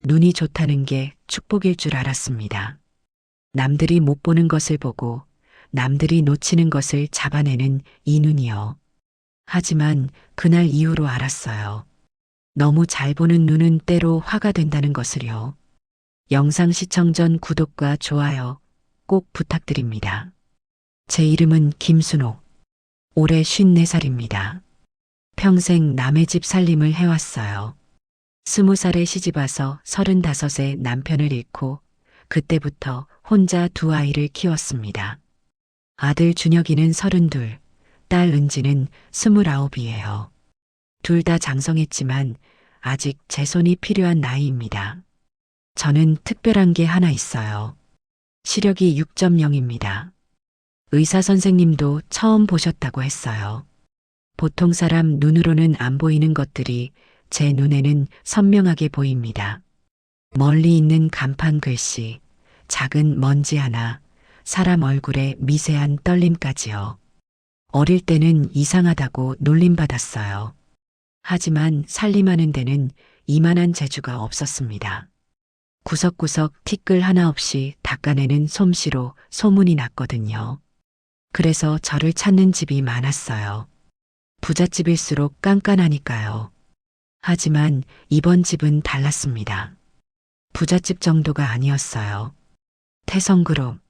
눈이 좋다는 게 축복일 줄 알았습니다. 남들이 못 보는 것을 보고 남들이 놓치는 것을 잡아내는 이 눈이요. 하지만 그날 이후로 알았어요. 너무 잘 보는 눈은 때로 화가 된다는 것을요. 영상 시청 전 구독과 좋아요 꼭 부탁드립니다. 제 이름은 김순옥. 올해 54살입니다. 평생 남의 집 살림을 해왔어요. 20살에 시집와서 35에 남편을 잃고 그때부터 혼자 두 아이를 키웠습니다. 아들 준혁이는 32, 딸 은지는 29이에요. 둘 다 장성했지만 아직 제 손이 필요한 나이입니다. 저는 특별한 게 하나 있어요. 시력이 6.0입니다. 의사 선생님도 처음 보셨다고 했어요. 보통 사람 눈으로는 안 보이는 것들이 제 눈에는 선명하게 보입니다. 멀리 있는 간판 글씨, 작은 먼지 하나, 사람 얼굴에 미세한 떨림까지요. 어릴 때는 이상하다고 놀림받았어요. 하지만 살림하는 데는 이만한 재주가 없었습니다. 구석구석 티끌 하나 없이 닦아내는 솜씨로 소문이 났거든요. 그래서 저를 찾는 집이 많았어요. 부잣집일수록 깐깐하니까요. 하지만 이번 집은 달랐습니다. 부잣집 정도가 아니었어요. 태성그룹.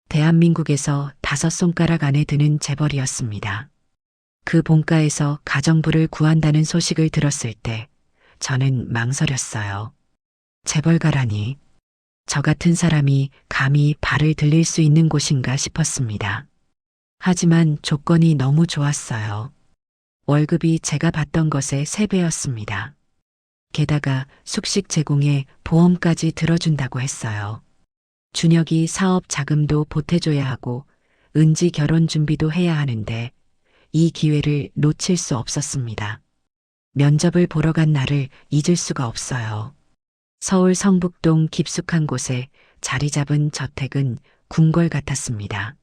대한민국에서 5손가락 안에 드는 재벌이었습니다. 그 본가에서 가정부를 구한다는 소식을 들었을 때 저는 망설였어요. 재벌가라니. 저 같은 사람이 감히 발을 들릴 수 있는 곳인가 싶었습니다. 하지만 조건이 너무 좋았어요. 월급이 제가 받던 것의 3배였습니다. 게다가 숙식 제공에 보험까지 들어준다고 했어요. 준혁이 사업 자금도 보태줘야 하고 은지 결혼 준비도 해야 하는데 이 기회를 놓칠 수 없었습니다. 면접을 보러 간 날을 잊을 수가 없어요. 서울 성북동 깊숙한 곳에 자리 잡은 저택은 궁궐 같았습니다.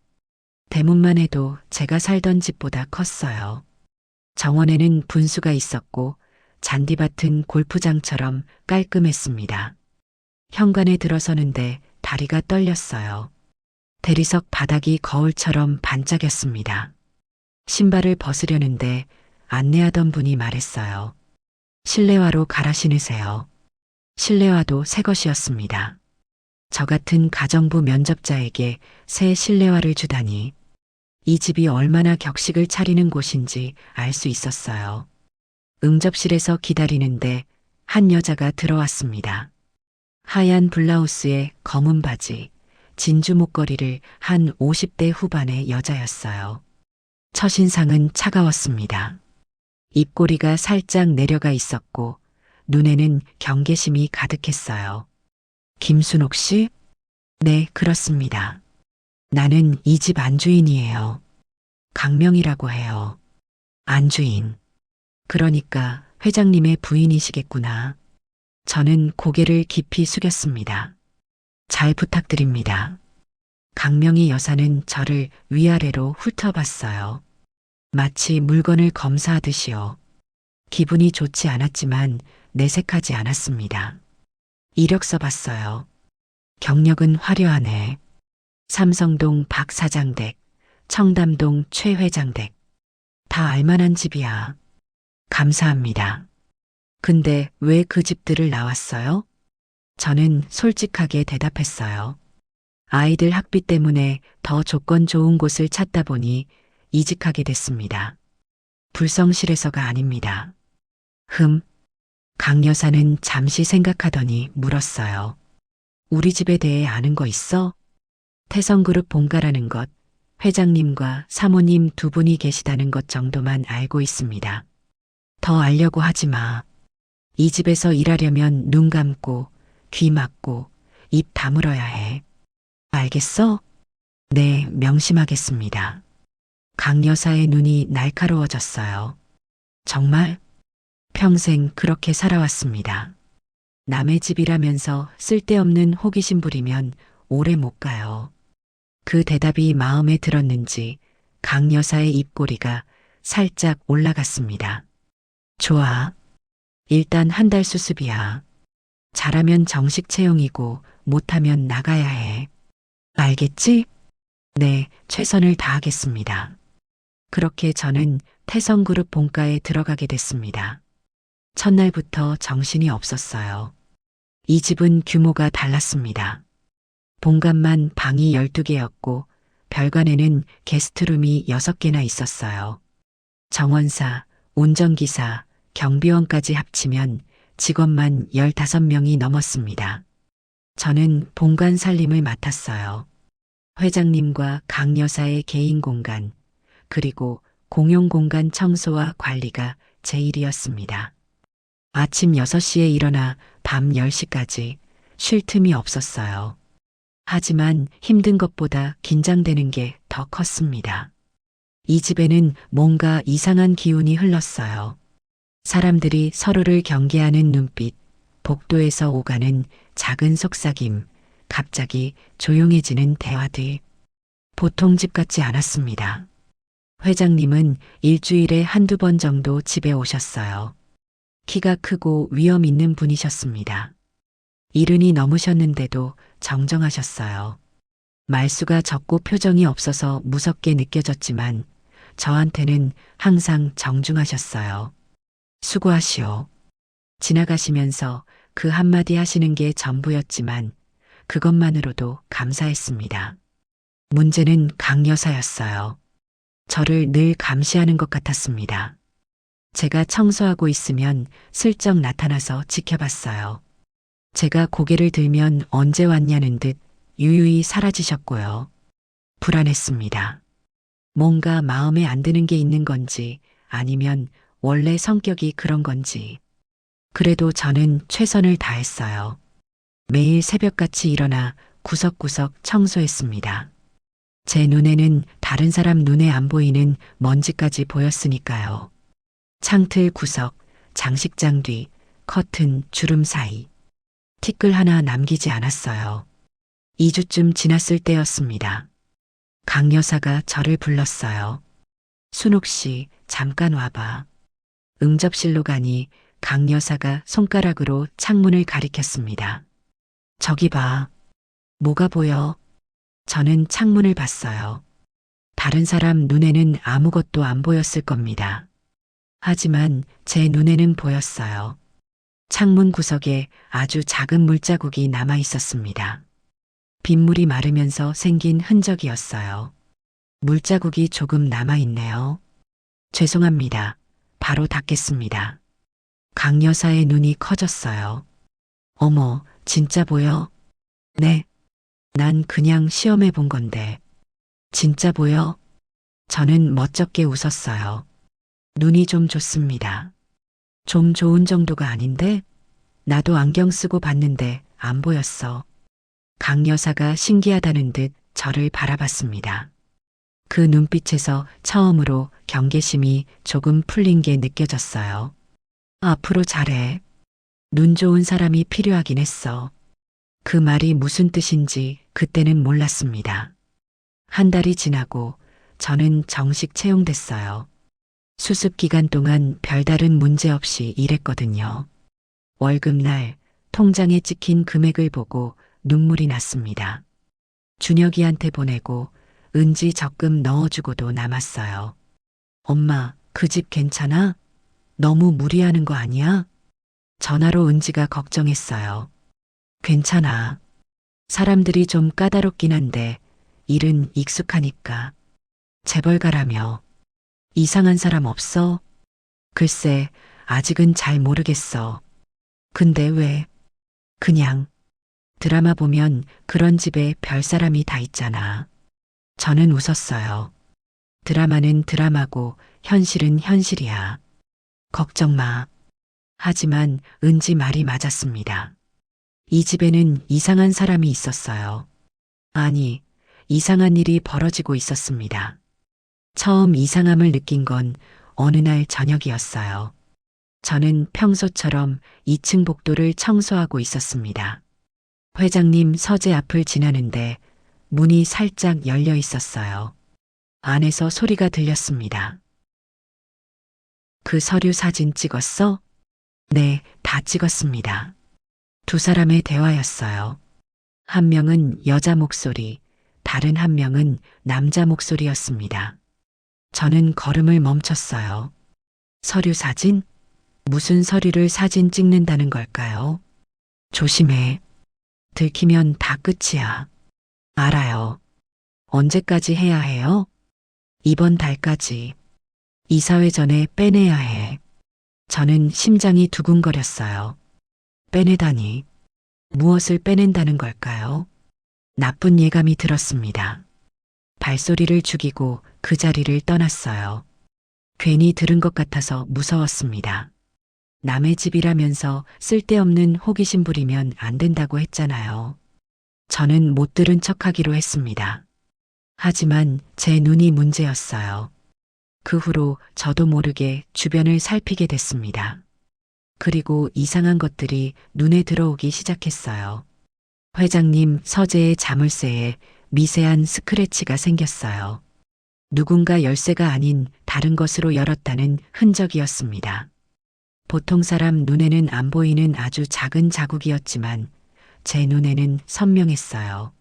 대문만 해도 제가 살던 집보다 컸어요. 정원에는 분수가 있었고 잔디밭은 골프장처럼 깔끔했습니다. 현관에 들어서는데 다리가 떨렸어요. 대리석 바닥이 거울처럼 반짝였습니다. 신발을 벗으려는데 안내하던 분이 말했어요. 실내화로 갈아 신으세요. 실내화도 새 것이었습니다. 저 같은 가정부 면접자에게 새 실내화를 주다니 이 집이 얼마나 격식을 차리는 곳인지 알 수 있었어요. 응접실에서 기다리는데 한 여자가 들어왔습니다. 하얀 블라우스에 검은 바지, 진주 목걸이를 한 50대 후반의 여자였어요. 첫인상은 차가웠습니다. 입꼬리가 살짝 내려가 있었고 눈에는 경계심이 가득했어요. 김순옥 씨? 네, 그렇습니다. 나는 이 집 안주인이에요. 강명이라고 해요. 안주인. 그러니까 회장님의 부인이시겠구나. 저는 고개를 깊이 숙였습니다. 잘 부탁드립니다. 강명희 여사는 저를 위아래로 훑어봤어요. 마치 물건을 검사하듯이요. 기분이 좋지 않았지만 내색하지 않았습니다. 이력서 봤어요. 경력은 화려하네. 삼성동 박 사장 댁, 청담동 최 회장 댁. 다 알만한 집이야. 감사합니다. 근데 왜 그 집들을 나왔어요? 저는 솔직하게 대답했어요. 아이들 학비 때문에 더 조건 좋은 곳을 찾다 보니 이직하게 됐습니다. 불성실해서가 아닙니다. 강 여사는 잠시 생각하더니 물었어요. 우리 집에 대해 아는 거 있어? 태성그룹 본가라는 것, 회장님과 사모님 두 분이 계시다는 것 정도만 알고 있습니다. 더 알려고 하지 마. 이 집에서 일하려면 눈 감고, 귀 막고, 입 다물어야 해. 알겠어? 네, 명심하겠습니다. 강 여사의 눈이 날카로워졌어요. 정말? 평생 그렇게 살아왔습니다. 남의 집이라면서 쓸데없는 호기심 부리면 오래 못 가요. 그 대답이 마음에 들었는지 강 여사의 입꼬리가 살짝 올라갔습니다. 좋아. 일단 한 달 수습이야. 잘하면 정식 채용이고 못하면 나가야 해. 알겠지? 네, 최선을 다하겠습니다. 그렇게 저는 태성그룹 본가에 들어가게 됐습니다. 첫날부터 정신이 없었어요. 이 집은 규모가 달랐습니다. 본관만 방이 12개였고 별관에는 게스트룸이 6개나 있었어요. 정원사, 운전기사, 경비원까지 합치면 직원만 15명이 넘었습니다. 저는 본관 살림을 맡았어요. 회장님과 강 여사의 개인 공간, 그리고 공용 공간 청소와 관리가 제 일이었습니다. 아침 6시에 일어나 밤 10시까지 쉴 틈이 없었어요. 하지만 힘든 것보다 긴장되는 게 더 컸습니다. 이 집에는 뭔가 이상한 기운이 흘렀어요. 사람들이 서로를 경계하는 눈빛, 복도에서 오가는 작은 속삭임, 갑자기 조용해지는 대화들. 보통 집 같지 않았습니다. 회장님은 일주일에 한두 번 정도 집에 오셨어요. 키가 크고 위험 있는 분이셨습니다. 이른이 넘으셨는데도 정정하셨어요. 말수가 적고 표정이 없어서 무섭게 느껴졌지만 저한테는 항상 정중하셨어요. 수고하시오. 지나가시면서 그 한마디 하시는 게 전부였지만 그것만으로도 감사했습니다. 문제는 강 여사였어요. 저를 늘 감시하는 것 같았습니다. 제가 청소하고 있으면 슬쩍 나타나서 지켜봤어요. 제가 고개를 들면 언제 왔냐는 듯 유유히 사라지셨고요. 불안했습니다. 뭔가 마음에 안 드는 게 있는 건지 아니면 원래 성격이 그런 건지. 그래도 저는 최선을 다했어요. 매일 새벽같이 일어나 구석구석 청소했습니다. 제 눈에는 다른 사람 눈에 안 보이는 먼지까지 보였으니까요. 창틀 구석, 장식장 뒤, 커튼, 주름 사이. 티끌 하나 남기지 않았어요. 2주쯤 지났을 때였습니다. 강 여사가 저를 불렀어요. 순옥 씨, 잠깐 와봐. 응접실로 가니 강 여사가 손가락으로 창문을 가리켰습니다. 저기 봐. 뭐가 보여? 저는 창문을 봤어요. 다른 사람 눈에는 아무것도 안 보였을 겁니다. 하지만 제 눈에는 보였어요. 창문 구석에 아주 작은 물자국이 남아 있었습니다. 빗물이 마르면서 생긴 흔적이었어요. 물자국이 조금 남아 있네요. 죄송합니다. 바로 닦겠습니다. 강 여사의 눈이 커졌어요. 어머, 진짜 보여? 네. 난 그냥 시험해 본 건데. 진짜 보여? 저는 멋쩍게 웃었어요. 눈이 좀 좋습니다. 좀 좋은 정도가 아닌데? 나도 안경 쓰고 봤는데 안 보였어. 강 여사가 신기하다는 듯 저를 바라봤습니다. 그 눈빛에서 처음으로 경계심이 조금 풀린 게 느껴졌어요. 앞으로 잘해. 눈 좋은 사람이 필요하긴 했어. 그 말이 무슨 뜻인지 그때는 몰랐습니다. 한 달이 지나고 저는 정식 채용됐어요. 수습 기간 동안 별다른 문제 없이 일했거든요. 월급날 통장에 찍힌 금액을 보고 눈물이 났습니다. 준혁이한테 보내고 은지 적금 넣어주고도 남았어요. 엄마, 그 집 괜찮아? 너무 무리하는 거 아니야? 전화로 은지가 걱정했어요. 괜찮아. 사람들이 좀 까다롭긴 한데 일은 익숙하니까. 재벌 가라며. 이상한 사람 없어? 글쎄, 아직은 잘 모르겠어. 근데 왜? 그냥. 드라마 보면 그런 집에 별 사람이 다 있잖아. 저는 웃었어요. 드라마는 드라마고 현실은 현실이야. 걱정 마. 하지만 은지 말이 맞았습니다. 이 집에는 이상한 사람이 있었어요. 아니, 이상한 일이 벌어지고 있었습니다. 처음 이상함을 느낀 건 어느 날 저녁이었어요. 저는 평소처럼 2층 복도를 청소하고 있었습니다. 회장님 서재 앞을 지나는데 문이 살짝 열려 있었어요. 안에서 소리가 들렸습니다. 그 서류 사진 찍었어? 네, 다 찍었습니다. 두 사람의 대화였어요. 한 명은 여자 목소리, 다른 한 명은 남자 목소리였습니다. 저는 걸음을 멈췄어요. 서류 사진? 무슨 서류를 사진 찍는다는 걸까요? 조심해. 들키면 다 끝이야. 알아요. 언제까지 해야 해요? 이번 달까지. 이사회 전에 빼내야 해. 저는 심장이 두근거렸어요. 빼내다니. 무엇을 빼낸다는 걸까요? 나쁜 예감이 들었습니다. 발소리를 죽이고 그 자리를 떠났어요. 괜히 들은 것 같아서 무서웠습니다. 남의 집이라면서 쓸데없는 호기심 부리면 안 된다고 했잖아요. 저는 못 들은 척하기로 했습니다. 하지만 제 눈이 문제였어요. 그 후로 저도 모르게 주변을 살피게 됐습니다. 그리고 이상한 것들이 눈에 들어오기 시작했어요. 회장님 서재의 자물쇠에 미세한 스크래치가 생겼어요. 누군가 열쇠가 아닌 다른 것으로 열었다는 흔적이었습니다. 보통 사람 눈에는 안 보이는 아주 작은 자국이었지만 제 눈에는 선명했어요.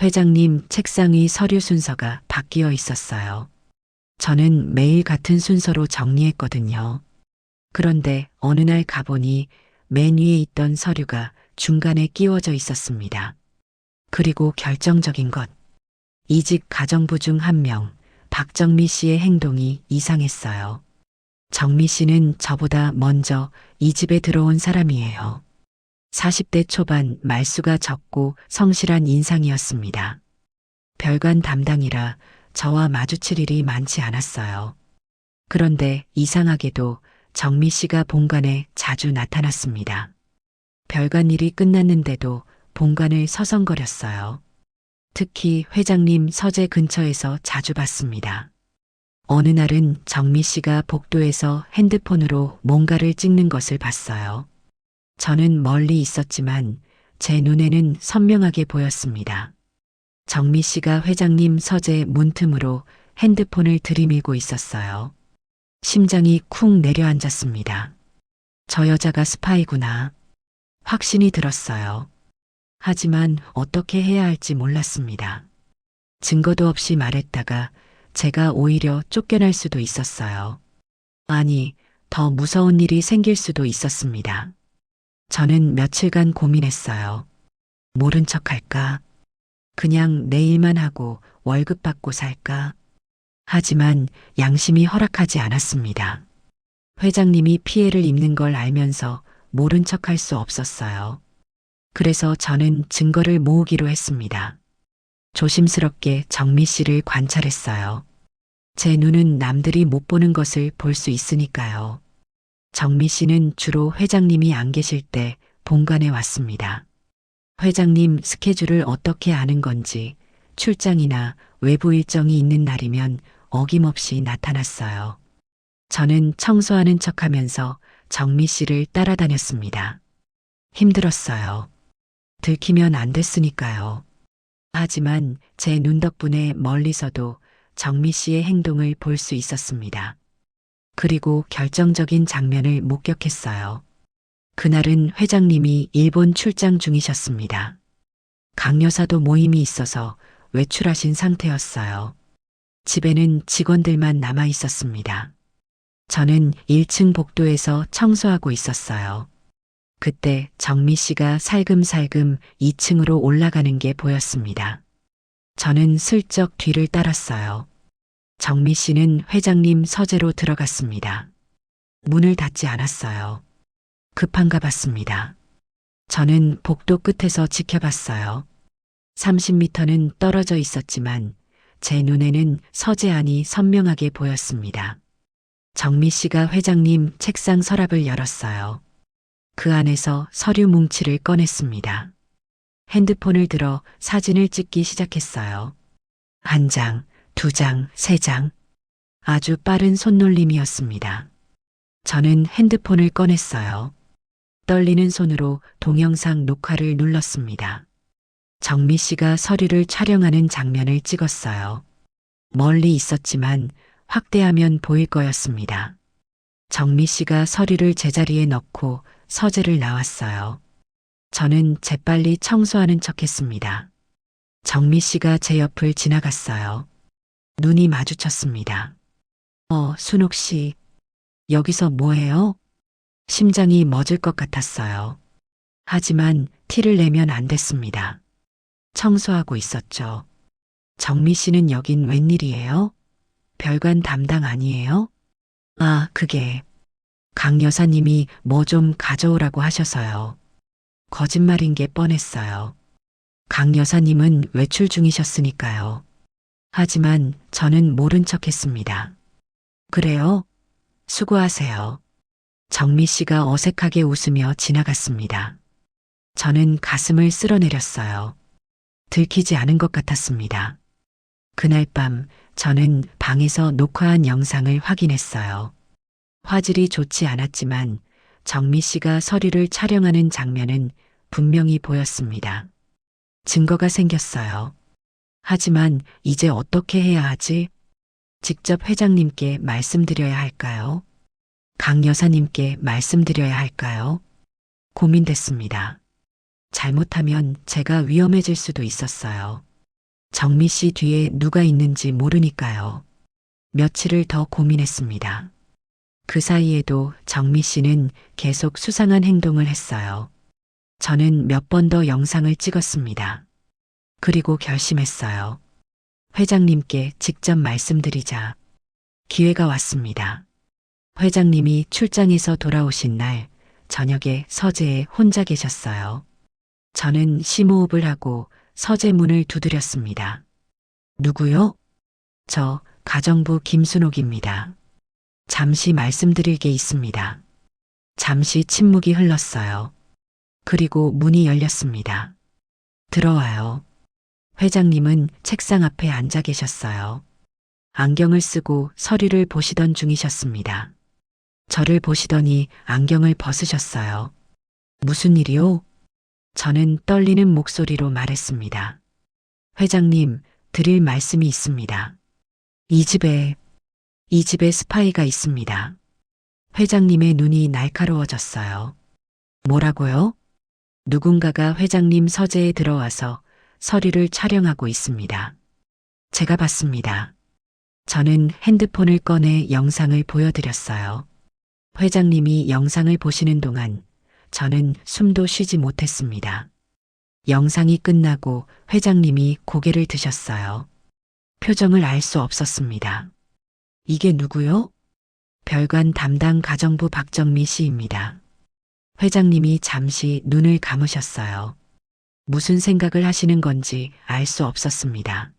회장님 책상 위 서류 순서가 바뀌어 있었어요. 저는 매일 같은 순서로 정리했거든요. 그런데 어느 날 가보니 맨 위에 있던 서류가 중간에 끼워져 있었습니다. 그리고 결정적인 것. 이직 가정부 중 한 명, 박정미 씨의 행동이 이상했어요. 정미 씨는 저보다 먼저 이 집에 들어온 사람이에요. 40대 초반 말수가 적고 성실한 인상이었습니다. 별관 담당이라 저와 마주칠 일이 많지 않았어요. 그런데 이상하게도 정미 씨가 본관에 자주 나타났습니다. 별관 일이 끝났는데도 본관을 서성거렸어요. 특히 회장님 서재 근처에서 자주 봤습니다. 어느 날은 정미 씨가 복도에서 핸드폰으로 뭔가를 찍는 것을 봤어요. 저는 멀리 있었지만 제 눈에는 선명하게 보였습니다. 정미 씨가 회장님 서재 문틈으로 핸드폰을 들이밀고 있었어요. 심장이 쿵 내려앉았습니다. 저 여자가 스파이구나. 확신이 들었어요. 하지만 어떻게 해야 할지 몰랐습니다. 증거도 없이 말했다가 제가 오히려 쫓겨날 수도 있었어요. 아니, 더 무서운 일이 생길 수도 있었습니다. 저는 며칠간 고민했어요. 모른 척 할까? 그냥 내 일만 하고 월급 받고 살까? 하지만 양심이 허락하지 않았습니다. 회장님이 피해를 입는 걸 알면서 모른 척 할 수 없었어요. 그래서 저는 증거를 모으기로 했습니다. 조심스럽게 정미 씨를 관찰했어요. 제 눈은 남들이 못 보는 것을 볼 수 있으니까요. 정미 씨는 주로 회장님이 안 계실 때 본관에 왔습니다. 회장님 스케줄을 어떻게 아는 건지 출장이나 외부 일정이 있는 날이면 어김없이 나타났어요. 저는 청소하는 척하면서 정미 씨를 따라다녔습니다. 힘들었어요. 들키면 안 됐으니까요. 하지만 제 눈 덕분에 멀리서도 정미 씨의 행동을 볼 수 있었습니다. 그리고 결정적인 장면을 목격했어요. 그날은 회장님이 일본 출장 중이셨습니다. 강요사도 모임이 있어서 외출하신 상태였어요. 집에는 직원들만 남아 있었습니다. 저는 1층 복도에서 청소하고 있었어요. 그때 정미 씨가 살금살금 2층으로 올라가는 게 보였습니다. 저는 슬쩍 뒤를 따랐어요. 정미 씨는 회장님 서재로 들어갔습니다. 문을 닫지 않았어요. 급한가 봤습니다. 저는 복도 끝에서 지켜봤어요. 30m는 떨어져 있었지만 제 눈에는 서재 안이 선명하게 보였습니다. 정미 씨가 회장님 책상 서랍을 열었어요. 그 안에서 서류 뭉치를 꺼냈습니다. 핸드폰을 들어 사진을 찍기 시작했어요. 1장, 2장, 3장. 아주 빠른 손놀림이었습니다. 저는 핸드폰을 꺼냈어요. 떨리는 손으로 동영상 녹화를 눌렀습니다. 정미 씨가 서류를 촬영하는 장면을 찍었어요. 멀리 있었지만 확대하면 보일 거였습니다. 정미 씨가 서류를 제자리에 넣고 서재를 나왔어요. 저는 재빨리 청소하는 척 했습니다. 정미 씨가 제 옆을 지나갔어요. 눈이 마주쳤습니다. 순옥 씨, 여기서 뭐해요? 심장이 멎을 것 같았어요. 하지만 티를 내면 안 됐습니다. 청소하고 있었죠. 정미 씨는 여긴 웬일이에요? 별관 담당 아니에요? 그게 강 여사님이 뭐 좀 가져오라고 하셔서요. 거짓말인 게 뻔했어요. 강 여사님은 외출 중이셨으니까요. 하지만 저는 모른 척 했습니다. 그래요? 수고하세요. 정미 씨가 어색하게 웃으며 지나갔습니다. 저는 가슴을 쓸어내렸어요. 들키지 않은 것 같았습니다. 그날 밤 저는 방에서 녹화한 영상을 확인했어요. 화질이 좋지 않았지만 정미 씨가 서류를 촬영하는 장면은 분명히 보였습니다. 증거가 생겼어요. 하지만 이제 어떻게 해야 하지? 직접 회장님께 말씀드려야 할까요? 강 여사님께 말씀드려야 할까요? 고민됐습니다. 잘못하면 제가 위험해질 수도 있었어요. 정미 씨 뒤에 누가 있는지 모르니까요. 며칠을 더 고민했습니다. 그 사이에도 정미 씨는 계속 수상한 행동을 했어요. 저는 몇 번 더 영상을 찍었습니다. 그리고 결심했어요. 회장님께 직접 말씀드리자. 기회가 왔습니다. 회장님이 출장에서 돌아오신 날 저녁에 서재에 혼자 계셨어요. 저는 심호흡을 하고 서재 문을 두드렸습니다. 누구요? 저 가정부 김순옥입니다. 잠시 말씀드릴 게 있습니다. 잠시 침묵이 흘렀어요. 그리고 문이 열렸습니다. 들어와요. 회장님은 책상 앞에 앉아 계셨어요. 안경을 쓰고 서류를 보시던 중이셨습니다. 저를 보시더니 안경을 벗으셨어요. 무슨 일이요? 저는 떨리는 목소리로 말했습니다. 회장님, 드릴 말씀이 있습니다. 이 집에 스파이가 있습니다. 회장님의 눈이 날카로워졌어요. 뭐라고요? 누군가가 회장님 서재에 들어와서 서류를 촬영하고 있습니다. 제가 봤습니다. 저는 핸드폰을 꺼내 영상을 보여드렸어요. 회장님이 영상을 보시는 동안 저는 숨도 쉬지 못했습니다. 영상이 끝나고 회장님이 고개를 드셨어요. 표정을 알 수 없었습니다. 이게 누구요? 별관 담당 가정부 박정미 씨입니다. 회장님이 잠시 눈을 감으셨어요. 무슨 생각을 하시는 건지 알 수 없었습니다.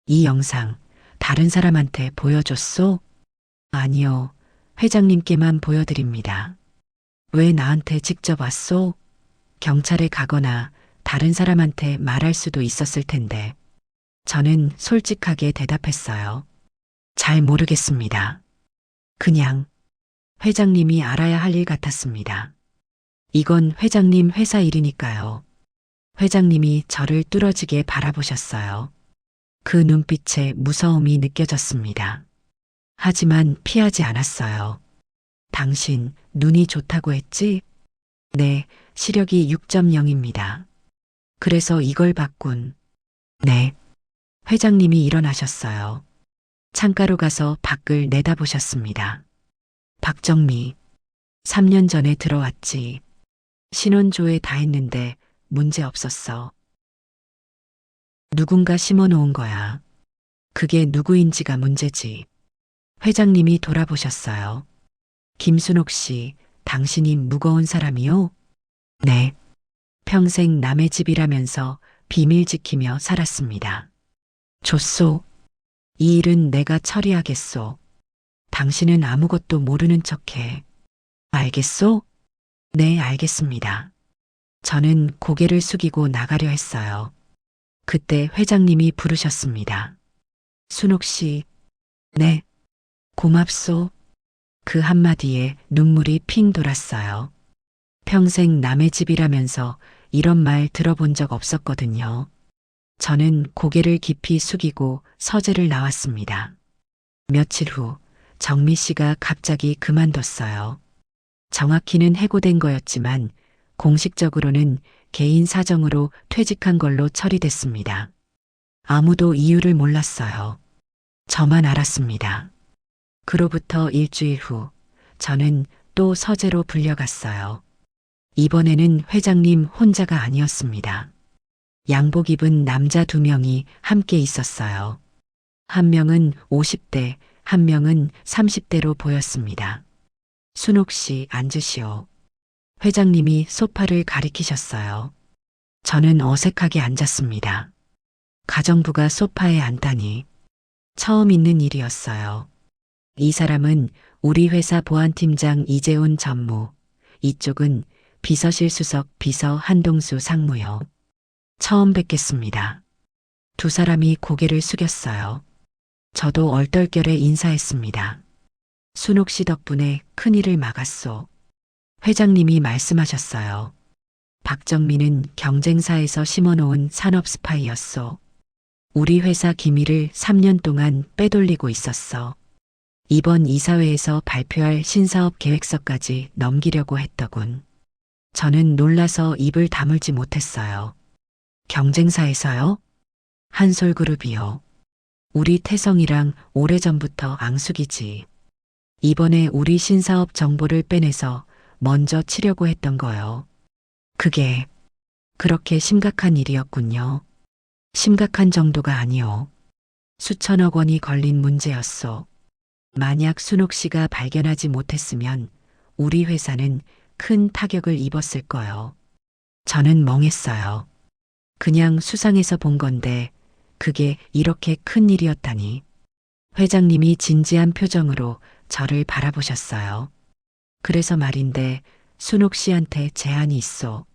이 영상 다른 사람한테 보여줬소? 아니요. 회장님께만 보여드립니다. 왜 나한테 직접 왔소? 경찰에 가거나 다른 사람한테 말할 수도 있었을 텐데. 저는 솔직하게 대답했어요. 잘 모르겠습니다. 그냥 회장님이 알아야 할 일 같았습니다. 이건 회장님 회사 일이니까요. 회장님이 저를 뚫어지게 바라보셨어요. 그 눈빛에 무서움이 느껴졌습니다. 하지만 피하지 않았어요. 당신 눈이 좋다고 했지? 네, 시력이 6.0입니다. 그래서 이걸 바꾼. 네. 회장님이 일어나셨어요. 창가로 가서 밖을 내다보셨습니다. 박정미, 3년 전에 들어왔지. 신원조회 다 했는데 문제 없었어. 누군가 심어놓은 거야. 그게 누구인지가 문제지. 회장님이 돌아보셨어요. 김순옥 씨, 당신이 무거운 사람이요? 네. 평생 남의 집이라면서 비밀 지키며 살았습니다. 좋소. 이 일은 내가 처리하겠소. 당신은 아무것도 모르는 척해. 알겠소? 네, 알겠습니다. 저는 고개를 숙이고 나가려 했어요. 그때 회장님이 부르셨습니다. 순옥 씨. 네. 고맙소. 그 한마디에 눈물이 핑 돌았어요. 평생 남의 집이라면서 이런 말 들어본 적 없었거든요. 저는 고개를 깊이 숙이고 서재를 나왔습니다. 며칠 후 정미 씨가 갑자기 그만뒀어요. 정확히는 해고된 거였지만 공식적으로는 개인 사정으로 퇴직한 걸로 처리됐습니다. 아무도 이유를 몰랐어요. 저만 알았습니다. 그로부터 일주일 후 저는 또 서재로 불려갔어요. 이번에는 회장님 혼자가 아니었습니다. 양복 입은 남자 2명이 함께 있었어요. 한 명은 50대, 한 명은 30대로 보였습니다. 순옥 씨 앉으시오. 회장님이 소파를 가리키셨어요. 저는 어색하게 앉았습니다. 가정부가 소파에 앉다니 처음 있는 일이었어요. 이 사람은 우리 회사 보안팀장 이재훈 전무, 이쪽은 비서실 수석 비서 한동수 상무요. 처음 뵙겠습니다. 두 사람이 고개를 숙였어요. 저도 얼떨결에 인사했습니다. 순옥 씨 덕분에 큰일을 막았소. 회장님이 말씀하셨어요. 박정민은 경쟁사에서 심어놓은 산업 스파이였소. 우리 회사 기밀을 3년 동안 빼돌리고 있었어. 이번 이사회에서 발표할 신사업 계획서까지 넘기려고 했더군. 저는 놀라서 입을 다물지 못했어요. 경쟁사에서요? 한솔그룹이요. 우리 태성이랑 오래전부터 앙숙이지. 이번에 우리 신사업 정보를 빼내서 먼저 치려고 했던 거요. 그게 그렇게 심각한 일이었군요. 심각한 정도가 아니요. 수천억 원이 걸린 문제였소. 만약 순옥 씨가 발견하지 못했으면 우리 회사는 큰 타격을 입었을 거요. 저는 멍했어요. 그냥 수상해서 본 건데 그게 이렇게 큰 일이었다니. 회장님이 진지한 표정으로 저를 바라보셨어요. 그래서 말인데 순옥 씨한테 제안이 있어.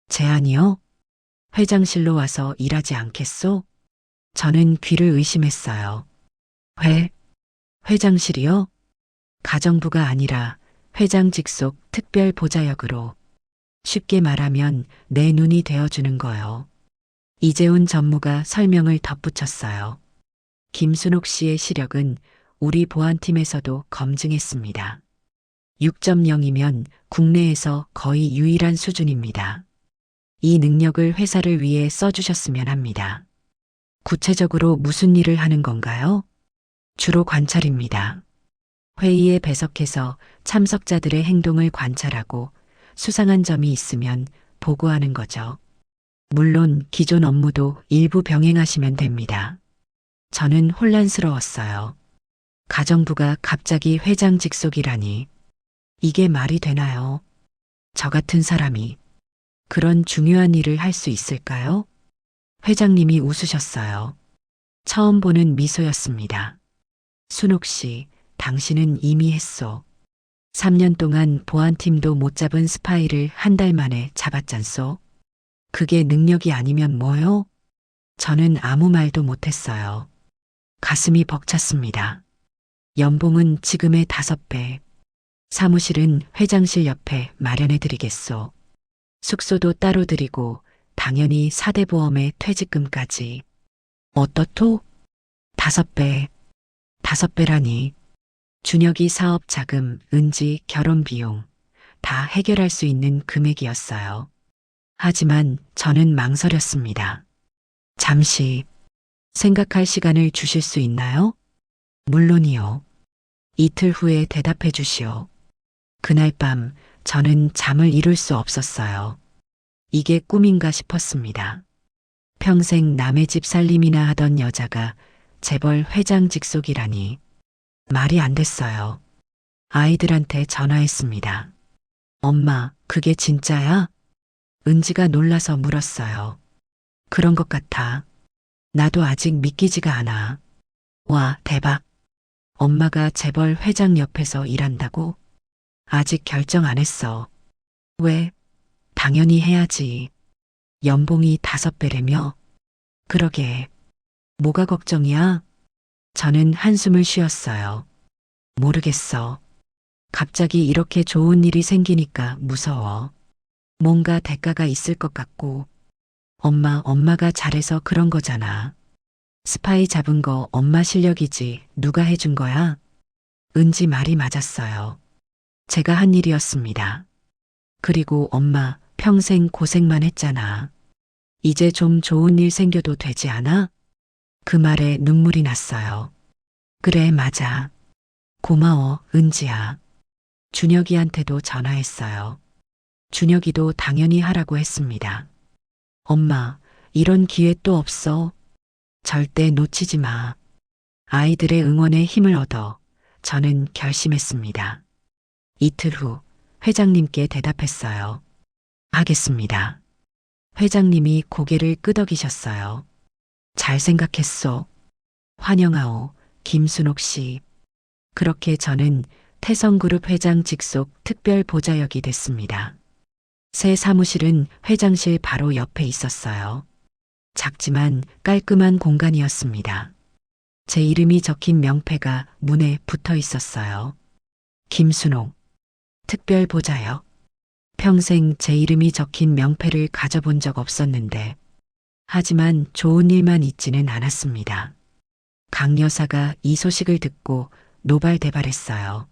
제안이요? 회장실로 와서 일하지 않겠소? 저는 귀를 의심했어요. 회장실이요? 가정부가 아니라 회장 직속 특별 보좌역으로. 쉽게 말하면 내 눈이 되어주는 거요. 이재훈 전무가 설명을 덧붙였어요. 김순옥 씨의 시력은 우리 보안팀에서도 검증했습니다. 6.0이면 국내에서 거의 유일한 수준입니다. 이 능력을 회사를 위해 써주셨으면 합니다. 구체적으로 무슨 일을 하는 건가요? 주로 관찰입니다. 회의에 배석해서 참석자들의 행동을 관찰하고 수상한 점이 있으면 보고하는 거죠. 물론 기존 업무도 일부 병행하시면 됩니다. 저는 혼란스러웠어요. 가정부가 갑자기 회장 직속이라니. 이게 말이 되나요? 저 같은 사람이 그런 중요한 일을 할 수 있을까요? 회장님이 웃으셨어요. 처음 보는 미소였습니다. 순옥 씨, 당신은 이미 했소. 3년 동안 보안팀도 못 잡은 스파이를 한 달 만에 잡았잖소. 그게 능력이 아니면 뭐요? 저는 아무 말도 못했어요. 가슴이 벅찼습니다. 연봉은 지금의 5배. 사무실은 회장실 옆에 마련해 드리겠소. 숙소도 따로 드리고 당연히 4대 보험에 퇴직금까지. 어떻소? 5배. 5배라니. 준혁이 사업 자금, 은지, 결혼 비용 다 해결할 수 있는 금액이었어요. 하지만 저는 망설였습니다. 잠시 생각할 시간을 주실 수 있나요? 물론이요. 이틀 후에 대답해 주시오. 그날 밤 저는 잠을 이룰 수 없었어요. 이게 꿈인가 싶었습니다. 평생 남의 집 살림이나 하던 여자가 재벌 회장 직속이라니. 말이 안 됐어요. 아이들한테 전화했습니다. 엄마, 그게 진짜야? 은지가 놀라서 물었어요. 그런 것 같아. 나도 아직 믿기지가 않아. 와, 대박. 엄마가 재벌 회장 옆에서 일한다고? 아직 결정 안 했어. 왜? 당연히 해야지. 연봉이 5배라며? 그러게. 뭐가 걱정이야? 저는 한숨을 쉬었어요. 모르겠어. 갑자기 이렇게 좋은 일이 생기니까 무서워. 뭔가 대가가 있을 것 같고. 엄마가 잘해서 그런 거잖아. 스파이 잡은 거 엄마 실력이지 누가 해준 거야? 은지 말이 맞았어요. 제가 한 일이었습니다. 그리고 엄마 평생 고생만 했잖아. 이제 좀 좋은 일 생겨도 되지 않아? 그 말에 눈물이 났어요. 그래, 맞아. 고마워, 은지야. 준혁이한테도 전화했어요. 준혁이도 당연히 하라고 했습니다. 엄마, 이런 기회 또 없어. 절대 놓치지 마. 아이들의 응원에 힘을 얻어 저는 결심했습니다. 이틀 후 회장님께 대답했어요. 하겠습니다. 회장님이 고개를 끄덕이셨어요. 잘 생각했소. 환영하오, 김순옥 씨. 그렇게 저는 태성그룹 회장 직속 특별 보좌역이 됐습니다. 새 사무실은 회장실 바로 옆에 있었어요. 작지만 깔끔한 공간이었습니다. 제 이름이 적힌 명패가 문에 붙어 있었어요. 김순옥, 특별 보좌역. 평생 제 이름이 적힌 명패를 가져본 적 없었는데, 하지만 좋은 일만 있지는 않았습니다. 강 여사가 이 소식을 듣고 노발대발했어요.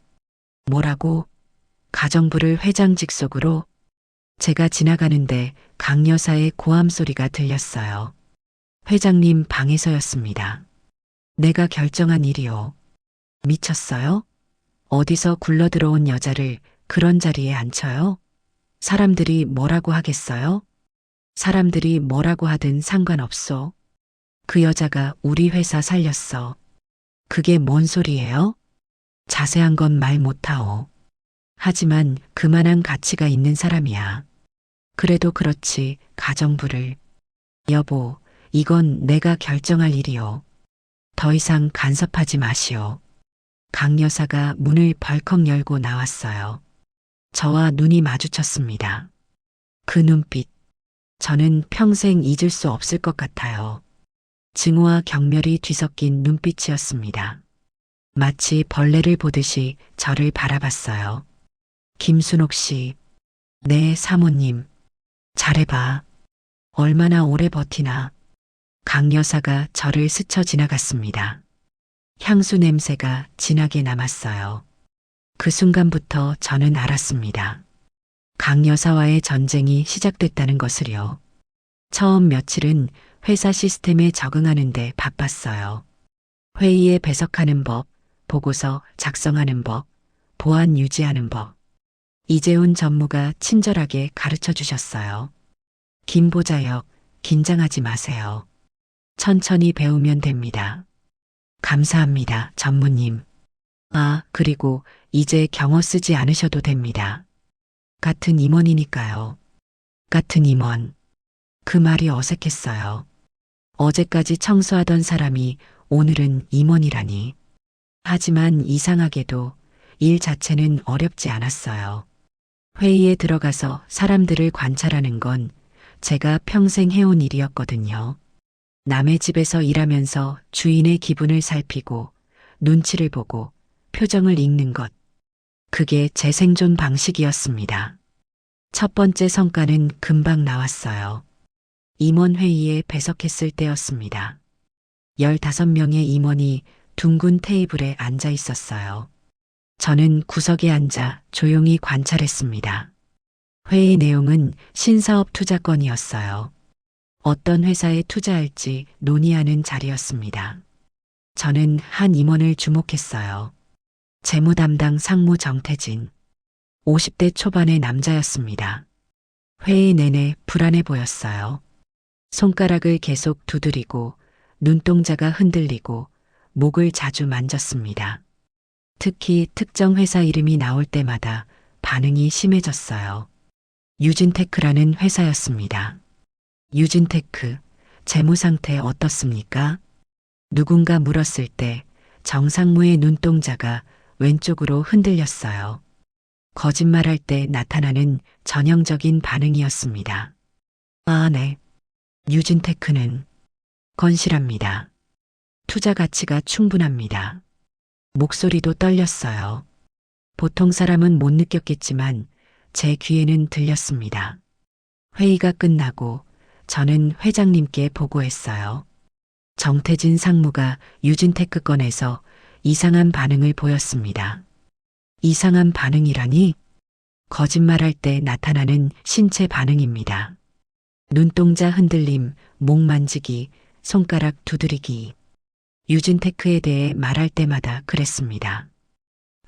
뭐라고? 가정부를 회장 직속으로? 제가 지나가는데 강 여사의 고함 소리가 들렸어요. 회장님 방에서였습니다. 내가 결정한 일이요. 미쳤어요? 어디서 굴러들어온 여자를 그런 자리에 앉혀요? 사람들이 뭐라고 하겠어요? 사람들이 뭐라고 하든 상관없어. 그 여자가 우리 회사 살렸어. 그게 뭔 소리예요? 자세한 건 말 못하오. 하지만 그만한 가치가 있는 사람이야. 그래도 그렇지, 가정부를. 여보, 이건 내가 결정할 일이요. 더 이상 간섭하지 마시오. 강 여사가 문을 벌컥 열고 나왔어요. 저와 눈이 마주쳤습니다. 그 눈빛, 저는 평생 잊을 수 없을 것 같아요. 증오와 경멸이 뒤섞인 눈빛이었습니다. 마치 벌레를 보듯이 저를 바라봤어요. 김순옥 씨, 네, 사모님. 잘해봐. 얼마나 오래 버티나. 강 여사가 저를 스쳐 지나갔습니다. 향수 냄새가 진하게 남았어요. 그 순간부터 저는 알았습니다. 강 여사와의 전쟁이 시작됐다는 것을요. 처음 며칠은 회사 시스템에 적응하는데 바빴어요. 회의에 배석하는 법, 보고서 작성하는 법, 보안 유지하는 법. 이재훈 전무가 친절하게 가르쳐 주셨어요. 김 보좌역, 긴장하지 마세요. 천천히 배우면 됩니다. 감사합니다, 전무님. 아, 그리고 이제 경어 쓰지 않으셔도 됩니다. 같은 임원이니까요. 같은 임원. 그 말이 어색했어요. 어제까지 청소하던 사람이 오늘은 임원이라니. 하지만 이상하게도 일 자체는 어렵지 않았어요. 회의에 들어가서 사람들을 관찰하는 건 제가 평생 해온 일이었거든요. 남의 집에서 일하면서 주인의 기분을 살피고 눈치를 보고 표정을 읽는 것. 그게 제 생존 방식이었습니다. 첫 번째 성과는 금방 나왔어요. 임원회의에 배석했을 때였습니다. 15명의 임원이 둥근 테이블에 앉아 있었어요. 저는 구석에 앉아 조용히 관찰했습니다. 회의 내용은 신사업 투자건이었어요. 어떤 회사에 투자할지 논의하는 자리였습니다. 저는 한 임원을 주목했어요. 재무 담당 상무 정태진. 50대 초반의 남자였습니다. 회의 내내 불안해 보였어요. 손가락을 계속 두드리고 눈동자가 흔들리고 목을 자주 만졌습니다. 특히 특정 회사 이름이 나올 때마다 반응이 심해졌어요. 유진테크라는 회사였습니다. 유진테크, 재무 상태 어떻습니까? 누군가 물었을 때 정상무의 눈동자가 왼쪽으로 흔들렸어요. 거짓말할 때 나타나는 전형적인 반응이었습니다. 아, 네. 유진테크는 건실합니다. 투자 가치가 충분합니다. 목소리도 떨렸어요. 보통 사람은 못 느꼈겠지만 제 귀에는 들렸습니다. 회의가 끝나고 저는 회장님께 보고했어요. 정태진 상무가 유진테크 건에서 이상한 반응을 보였습니다. 이상한 반응이라니? 거짓말할 때 나타나는 신체 반응입니다. 눈동자 흔들림, 목 만지기, 손가락 두드리기. 유진테크에 대해 말할 때마다 그랬습니다.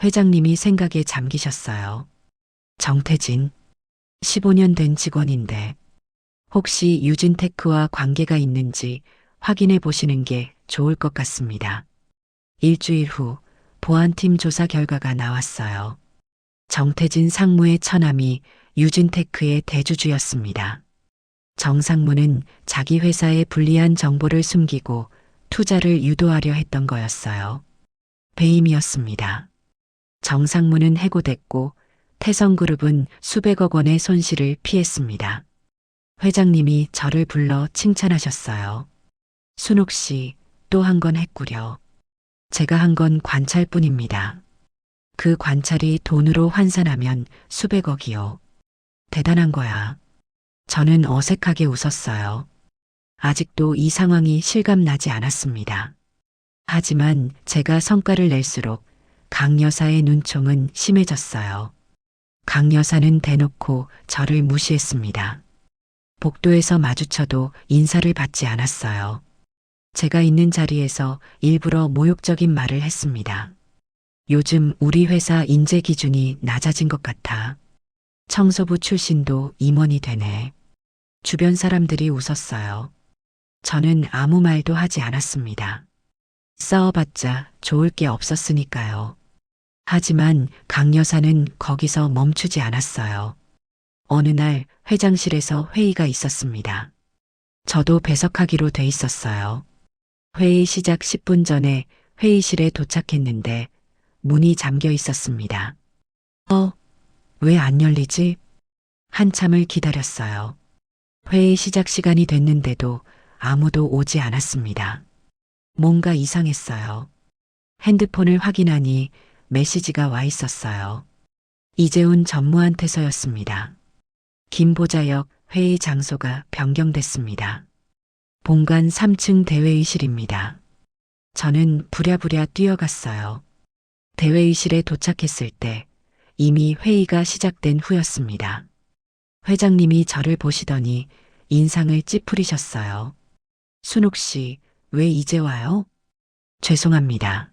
회장님이 생각에 잠기셨어요. 정태진, 15년 된 직원인데 혹시 유진테크와 관계가 있는지 확인해 보시는 게 좋을 것 같습니다. 일주일 후 보안팀 조사 결과가 나왔어요. 정태진 상무의 처남이 유진테크의 대주주였습니다. 정 상무는 자기 회사의 불리한 정보를 숨기고 투자를 유도하려 했던 거였어요. 배임이었습니다. 정 상무는 해고됐고 태성그룹은 수백억 원의 손실을 피했습니다. 회장님이 저를 불러 칭찬하셨어요. 순옥 씨, 또 한 건 했구려. 제가 한 건 관찰뿐입니다. 그 관찰이 돈으로 환산하면 수백억이요. 대단한 거야. 저는 어색하게 웃었어요. 아직도 이 상황이 실감나지 않았습니다. 하지만 제가 성과를 낼수록 강 여사의 눈총은 심해졌어요. 강 여사는 대놓고 저를 무시했습니다. 복도에서 마주쳐도 인사를 받지 않았어요. 제가 있는 자리에서 일부러 모욕적인 말을 했습니다. 요즘 우리 회사 인재 기준이 낮아진 것 같아. 청소부 출신도 임원이 되네. 주변 사람들이 웃었어요. 저는 아무 말도 하지 않았습니다. 싸워봤자 좋을 게 없었으니까요. 하지만 강 여사는 거기서 멈추지 않았어요. 어느 날 회장실에서 회의가 있었습니다. 저도 배석하기로 돼 있었어요. 회의 시작 10분 전에 회의실에 도착했는데 문이 잠겨 있었습니다. 왜 안 열리지? 한참을 기다렸어요. 회의 시작 시간이 됐는데도 아무도 오지 않았습니다. 뭔가 이상했어요. 핸드폰을 확인하니 메시지가 와 있었어요. 이재훈 전무한테서였습니다. 김보자역 회의 장소가 변경됐습니다. 본관 3층 대회의실입니다. 저는 부랴부랴 뛰어갔어요. 대회의실에 도착했을 때 이미 회의가 시작된 후였습니다. 회장님이 저를 보시더니 인상을 찌푸리셨어요. 순옥 씨, 왜 이제 와요? 죄송합니다.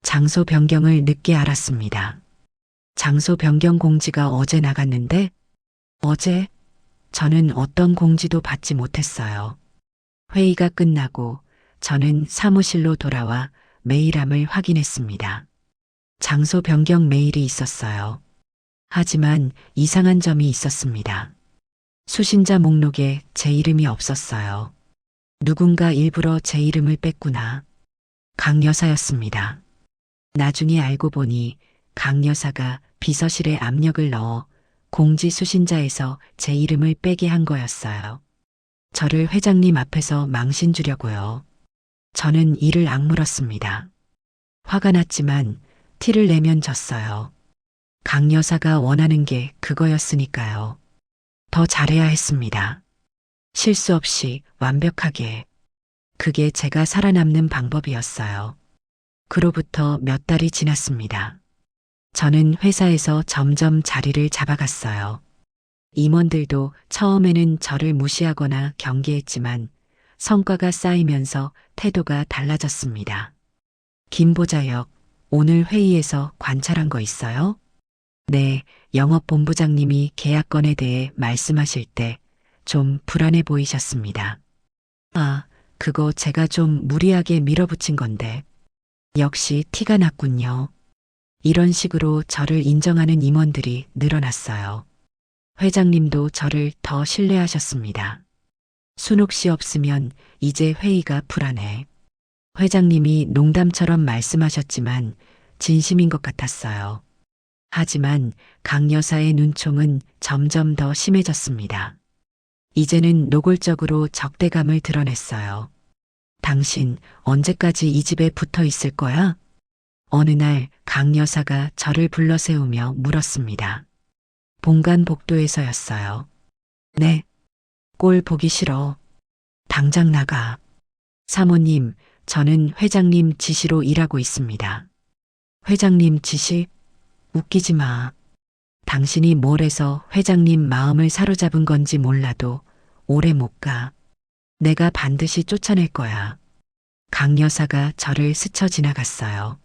장소 변경을 늦게 알았습니다. 장소 변경 공지가 어제 나갔는데 어제 저는 어떤 공지도 받지 못했어요. 회의가 끝나고 저는 사무실로 돌아와 메일함을 확인했습니다. 장소 변경 메일이 있었어요. 하지만 이상한 점이 있었습니다. 수신자 목록에 제 이름이 없었어요. 누군가 일부러 제 이름을 뺐구나. 강 여사였습니다. 나중에 알고 보니 강 여사가 비서실에 압력을 넣어 공지 수신자에서 제 이름을 빼게 한 거였어요. 저를 회장님 앞에서 망신 주려고요. 저는 이를 악물었습니다. 화가 났지만 티를 내면 졌어요. 강 여사가 원하는 게 그거였으니까요. 더 잘해야 했습니다. 실수 없이 완벽하게. 그게 제가 살아남는 방법이었어요. 그로부터 몇 달이 지났습니다. 저는 회사에서 점점 자리를 잡아갔어요. 임원들도 처음에는 저를 무시하거나 경계했지만 성과가 쌓이면서 태도가 달라졌습니다. 김보자역, 오늘 회의에서 관찰한 거 있어요? 네, 영업본부장님이 계약건에 대해 말씀하실 때 좀 불안해 보이셨습니다. 아, 그거 제가 좀 무리하게 밀어붙인 건데. 역시 티가 났군요. 이런 식으로 저를 인정하는 임원들이 늘어났어요. 회장님도 저를 더 신뢰하셨습니다. 순옥 씨 없으면 이제 회의가 불안해. 회장님이 농담처럼 말씀하셨지만 진심인 것 같았어요. 하지만 강 여사의 눈총은 점점 더 심해졌습니다. 이제는 노골적으로 적대감을 드러냈어요. 당신 언제까지 이 집에 붙어 있을 거야? 어느 날 강 여사가 저를 불러 세우며 물었습니다. 본관 복도에서였어요. 네. 꼴 보기 싫어. 당장 나가. 사모님, 저는 회장님 지시로 일하고 있습니다. 회장님 지시? 웃기지 마. 당신이 뭘 해서 회장님 마음을 사로잡은 건지 몰라도 오래 못 가. 내가 반드시 쫓아낼 거야. 강 여사가 저를 스쳐 지나갔어요.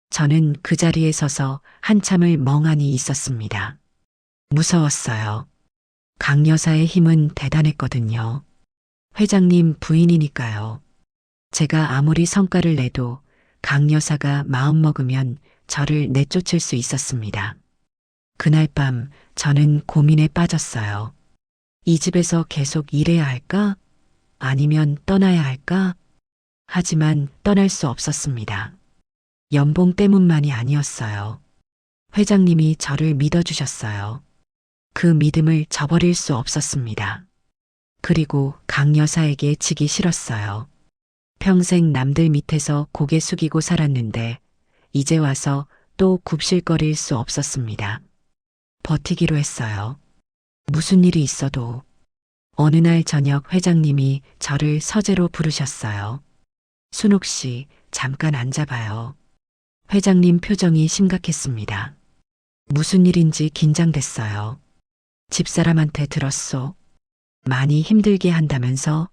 저는 그 자리에 서서 한참을 멍하니 있었습니다. 무서웠어요. 강 여사의 힘은 대단했거든요. 회장님 부인이니까요. 제가 아무리 성과를 내도 강 여사가 마음먹으면 저를 내쫓을 수 있었습니다. 그날 밤 저는 고민에 빠졌어요. 이 집에서 계속 일해야 할까? 아니면 떠나야 할까? 하지만 떠날 수 없었습니다. 연봉 때문만이 아니었어요. 회장님이 저를 믿어주셨어요. 그 믿음을 저버릴 수 없었습니다. 그리고 강 여사에게 지기 싫었어요. 평생 남들 밑에서 고개 숙이고 살았는데 이제 와서 또 굽실거릴 수 없었습니다. 버티기로 했어요. 무슨 일이 있어도. 어느 날 저녁 회장님이 저를 서재로 부르셨어요. 순옥 씨, 잠깐 앉아봐요. 회장님 표정이 심각했습니다. 무슨 일인지 긴장됐어요. 집사람한테 들었소. 많이 힘들게 한다면서?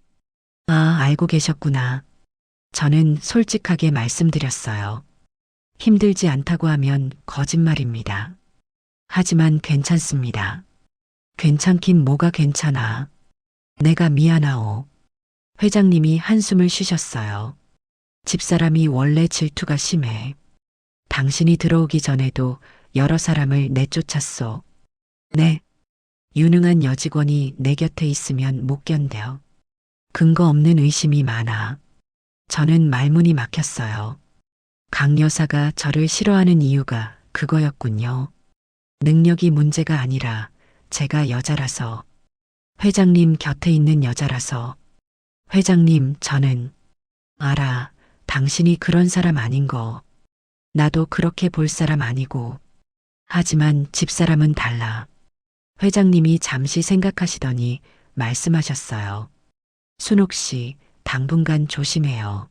아, 알고 계셨구나. 저는 솔직하게 말씀드렸어요. 힘들지 않다고 하면 거짓말입니다. 하지만 괜찮습니다. 괜찮긴 뭐가 괜찮아. 내가 미안하오. 회장님이 한숨을 쉬셨어요. 집사람이 원래 질투가 심해. 당신이 들어오기 전에도 여러 사람을 내쫓았소. 네. 유능한 여직원이 내 곁에 있으면 못 견뎌. 근거 없는 의심이 많아. 저는 말문이 막혔어요. 강 여사가 저를 싫어하는 이유가 그거였군요. 능력이 문제가 아니라 제가 여자라서. 회장님 곁에 있는 여자라서. 회장님, 저는 알아. 당신이 그런 사람 아닌 거. 나도 그렇게 볼 사람 아니고. 하지만 집사람은 달라. 회장님이 잠시 생각하시더니 말씀하셨어요. 순옥 씨, 당분간 조심해요.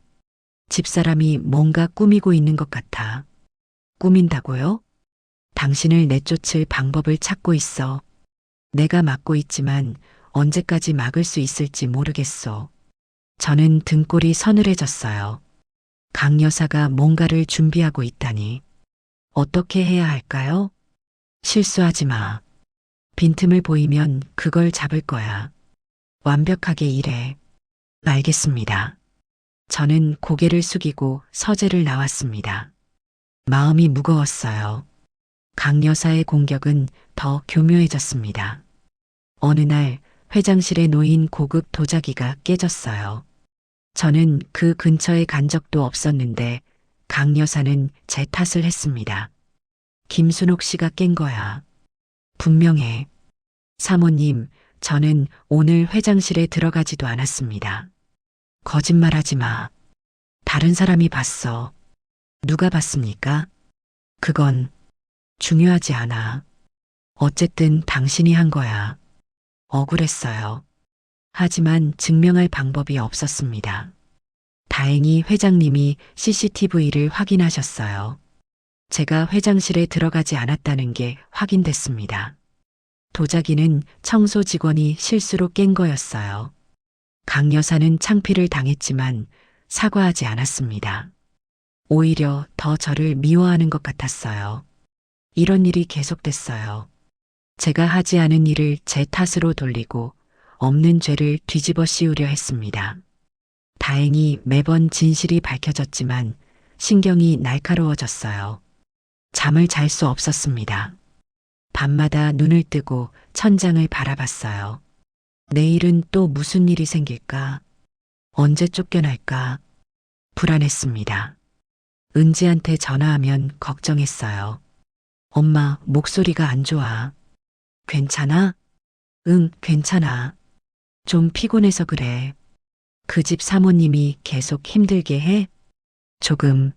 집사람이 뭔가 꾸미고 있는 것 같아. 꾸민다고요? 당신을 내쫓을 방법을 찾고 있어. 내가 막고 있지만 언제까지 막을 수 있을지 모르겠어. 저는 등골이 서늘해졌어요. 강 여사가 뭔가를 준비하고 있다니. 어떻게 해야 할까요? 실수하지 마. 빈틈을 보이면 그걸 잡을 거야. 완벽하게 일해. 알겠습니다. 저는 고개를 숙이고 서재를 나왔습니다. 마음이 무거웠어요. 강 여사의 공격은 더 교묘해졌습니다. 어느 날 회장실에 놓인 고급 도자기가 깨졌어요. 저는 그 근처에 간 적도 없었는데 강 여사는 제 탓을 했습니다. 김순옥 씨가 깬 거야. 분명해. 사모님, 저는 오늘 회장실에 들어가지도 않았습니다. 거짓말하지 마. 다른 사람이 봤어. 누가 봤습니까? 그건 중요하지 않아. 어쨌든 당신이 한 거야. 억울했어요. 하지만 증명할 방법이 없었습니다. 다행히 회장님이 CCTV를 확인하셨어요. 제가 회장실에 들어가지 않았다는 게 확인됐습니다. 도자기는 청소 직원이 실수로 깬 거였어요. 강 여사는 창피를 당했지만 사과하지 않았습니다. 오히려 더 저를 미워하는 것 같았어요. 이런 일이 계속됐어요. 제가 하지 않은 일을 제 탓으로 돌리고 없는 죄를 뒤집어 씌우려 했습니다. 다행히 매번 진실이 밝혀졌지만 신경이 날카로워졌어요. 잠을 잘 수 없었습니다. 밤마다 눈을 뜨고 천장을 바라봤어요. 내일은 또 무슨 일이 생길까? 언제 쫓겨날까? 불안했습니다. 은지한테 전화하면 걱정했어요. 엄마, 목소리가 안 좋아. 괜찮아? 응, 괜찮아. 좀 피곤해서 그래. 그 집 사모님이 계속 힘들게 해? 조금.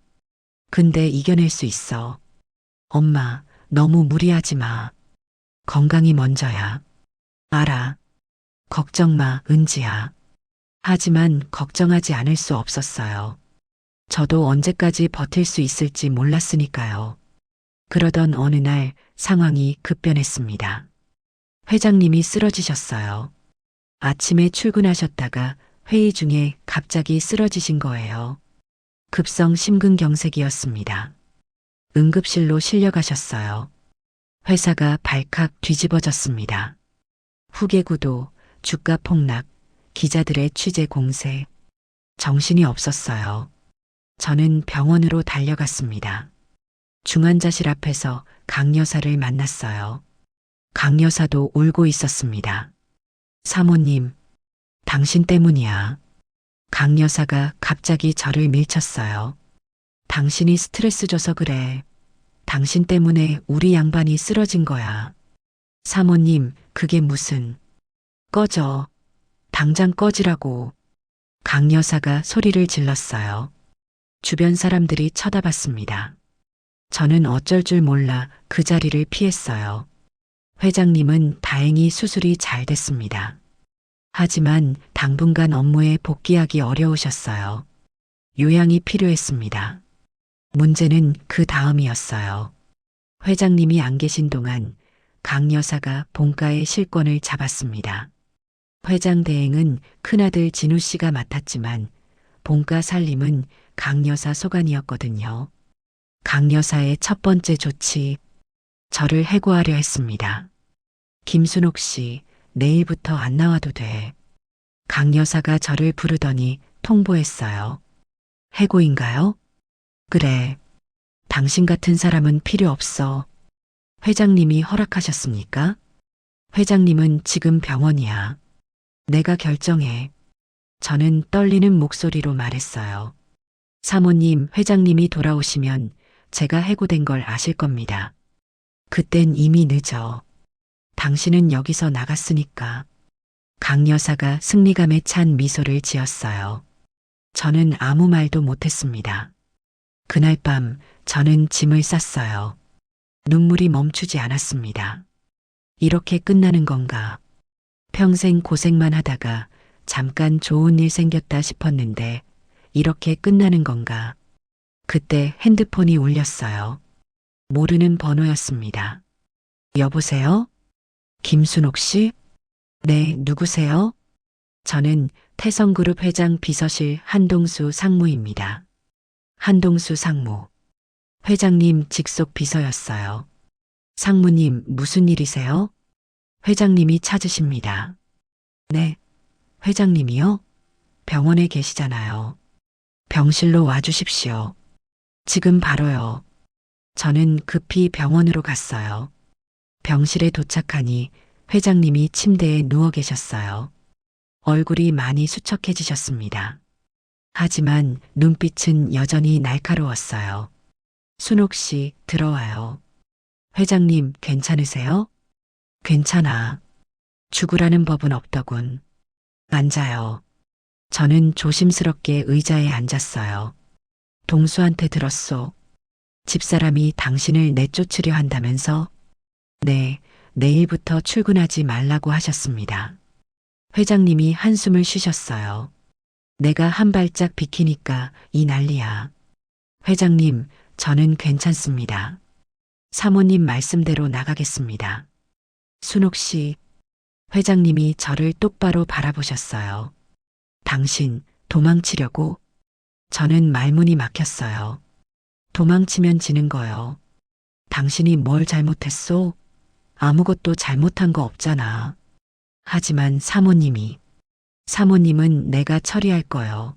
근데 이겨낼 수 있어. 엄마, 너무 무리하지 마. 건강이 먼저야. 알아. 걱정 마, 은지야. 하지만 걱정하지 않을 수 없었어요. 저도 언제까지 버틸 수 있을지 몰랐으니까요. 그러던 어느 날 상황이 급변했습니다. 회장님이 쓰러지셨어요. 아침에 출근하셨다가 회의 중에 갑자기 쓰러지신 거예요. 급성 심근경색이었습니다. 응급실로 실려가셨어요. 회사가 발칵 뒤집어졌습니다. 후계구도, 주가 폭락, 기자들의 취재 공세. 정신이 없었어요. 저는 병원으로 달려갔습니다. 중환자실 앞에서 강 여사를 만났어요. 강 여사도 울고 있었습니다. 사모님, 당신 때문이야. 강 여사가 갑자기 저를 밀쳤어요. 당신이 스트레스 줘서 그래. 당신 때문에 우리 양반이 쓰러진 거야. 사모님, 그게 무슨. 꺼져. 당장 꺼지라고. 강 여사가 소리를 질렀어요. 주변 사람들이 쳐다봤습니다. 저는 어쩔 줄 몰라 그 자리를 피했어요. 회장님은 다행히 수술이 잘 됐습니다. 하지만 당분간 업무에 복귀하기 어려우셨어요. 요양이 필요했습니다. 문제는 그 다음이었어요. 회장님이 안 계신 동안 강 여사가 본가의 실권을 잡았습니다. 회장 대행은 큰아들 진우 씨가 맡았지만 본가 살림은 강 여사 소관이었거든요. 강 여사의 첫 번째 조치, 저를 해고하려 했습니다. 김순옥 씨, 내일부터 안 나와도 돼. 강 여사가 저를 부르더니 통보했어요. 해고인가요? 그래. 당신 같은 사람은 필요 없어. 회장님이 허락하셨습니까? 회장님은 지금 병원이야. 내가 결정해. 저는 떨리는 목소리로 말했어요. 사모님, 회장님이 돌아오시면 제가 해고된 걸 아실 겁니다. 그땐 이미 늦어. 당신은 여기서 나갔으니까. 강 여사가 승리감에 찬 미소를 지었어요. 저는 아무 말도 못했습니다. 그날 밤 저는 짐을 쌌어요. 눈물이 멈추지 않았습니다. 이렇게 끝나는 건가? 평생 고생만 하다가 잠깐 좋은 일 생겼다 싶었는데 이렇게 끝나는 건가? 그때 핸드폰이 울렸어요. 모르는 번호였습니다. 여보세요? 김순옥 씨? 네, 누구세요? 저는 태성그룹 회장 비서실 한동수 상무입니다. 한동수 상무. 회장님 직속 비서였어요. 상무님, 무슨 일이세요? 회장님이 찾으십니다. 네, 회장님이요? 병원에 계시잖아요. 병실로 와주십시오. 지금 바로요. 저는 급히 병원으로 갔어요. 병실에 도착하니 회장님이 침대에 누워 계셨어요. 얼굴이 많이 수척해지셨습니다. 하지만 눈빛은 여전히 날카로웠어요. 순옥 씨, 들어와요. 회장님, 괜찮으세요? 괜찮아. 죽으라는 법은 없더군. 앉아요. 저는 조심스럽게 의자에 앉았어요. 동수한테 들었소. 집사람이 당신을 내쫓으려 한다면서? 네, 내일부터 출근하지 말라고 하셨습니다. 회장님이 한숨을 쉬셨어요. 내가 한 발짝 비키니까 이 난리야. 회장님, 저는 괜찮습니다. 사모님 말씀대로 나가겠습니다. 순옥 씨, 회장님이 저를 똑바로 바라보셨어요. 당신 도망치려고? 저는 말문이 막혔어요. 도망치면 지는 거요. 당신이 뭘 잘못했소? 아무것도 잘못한 거 없잖아. 하지만 사모님은 내가 처리할 거요.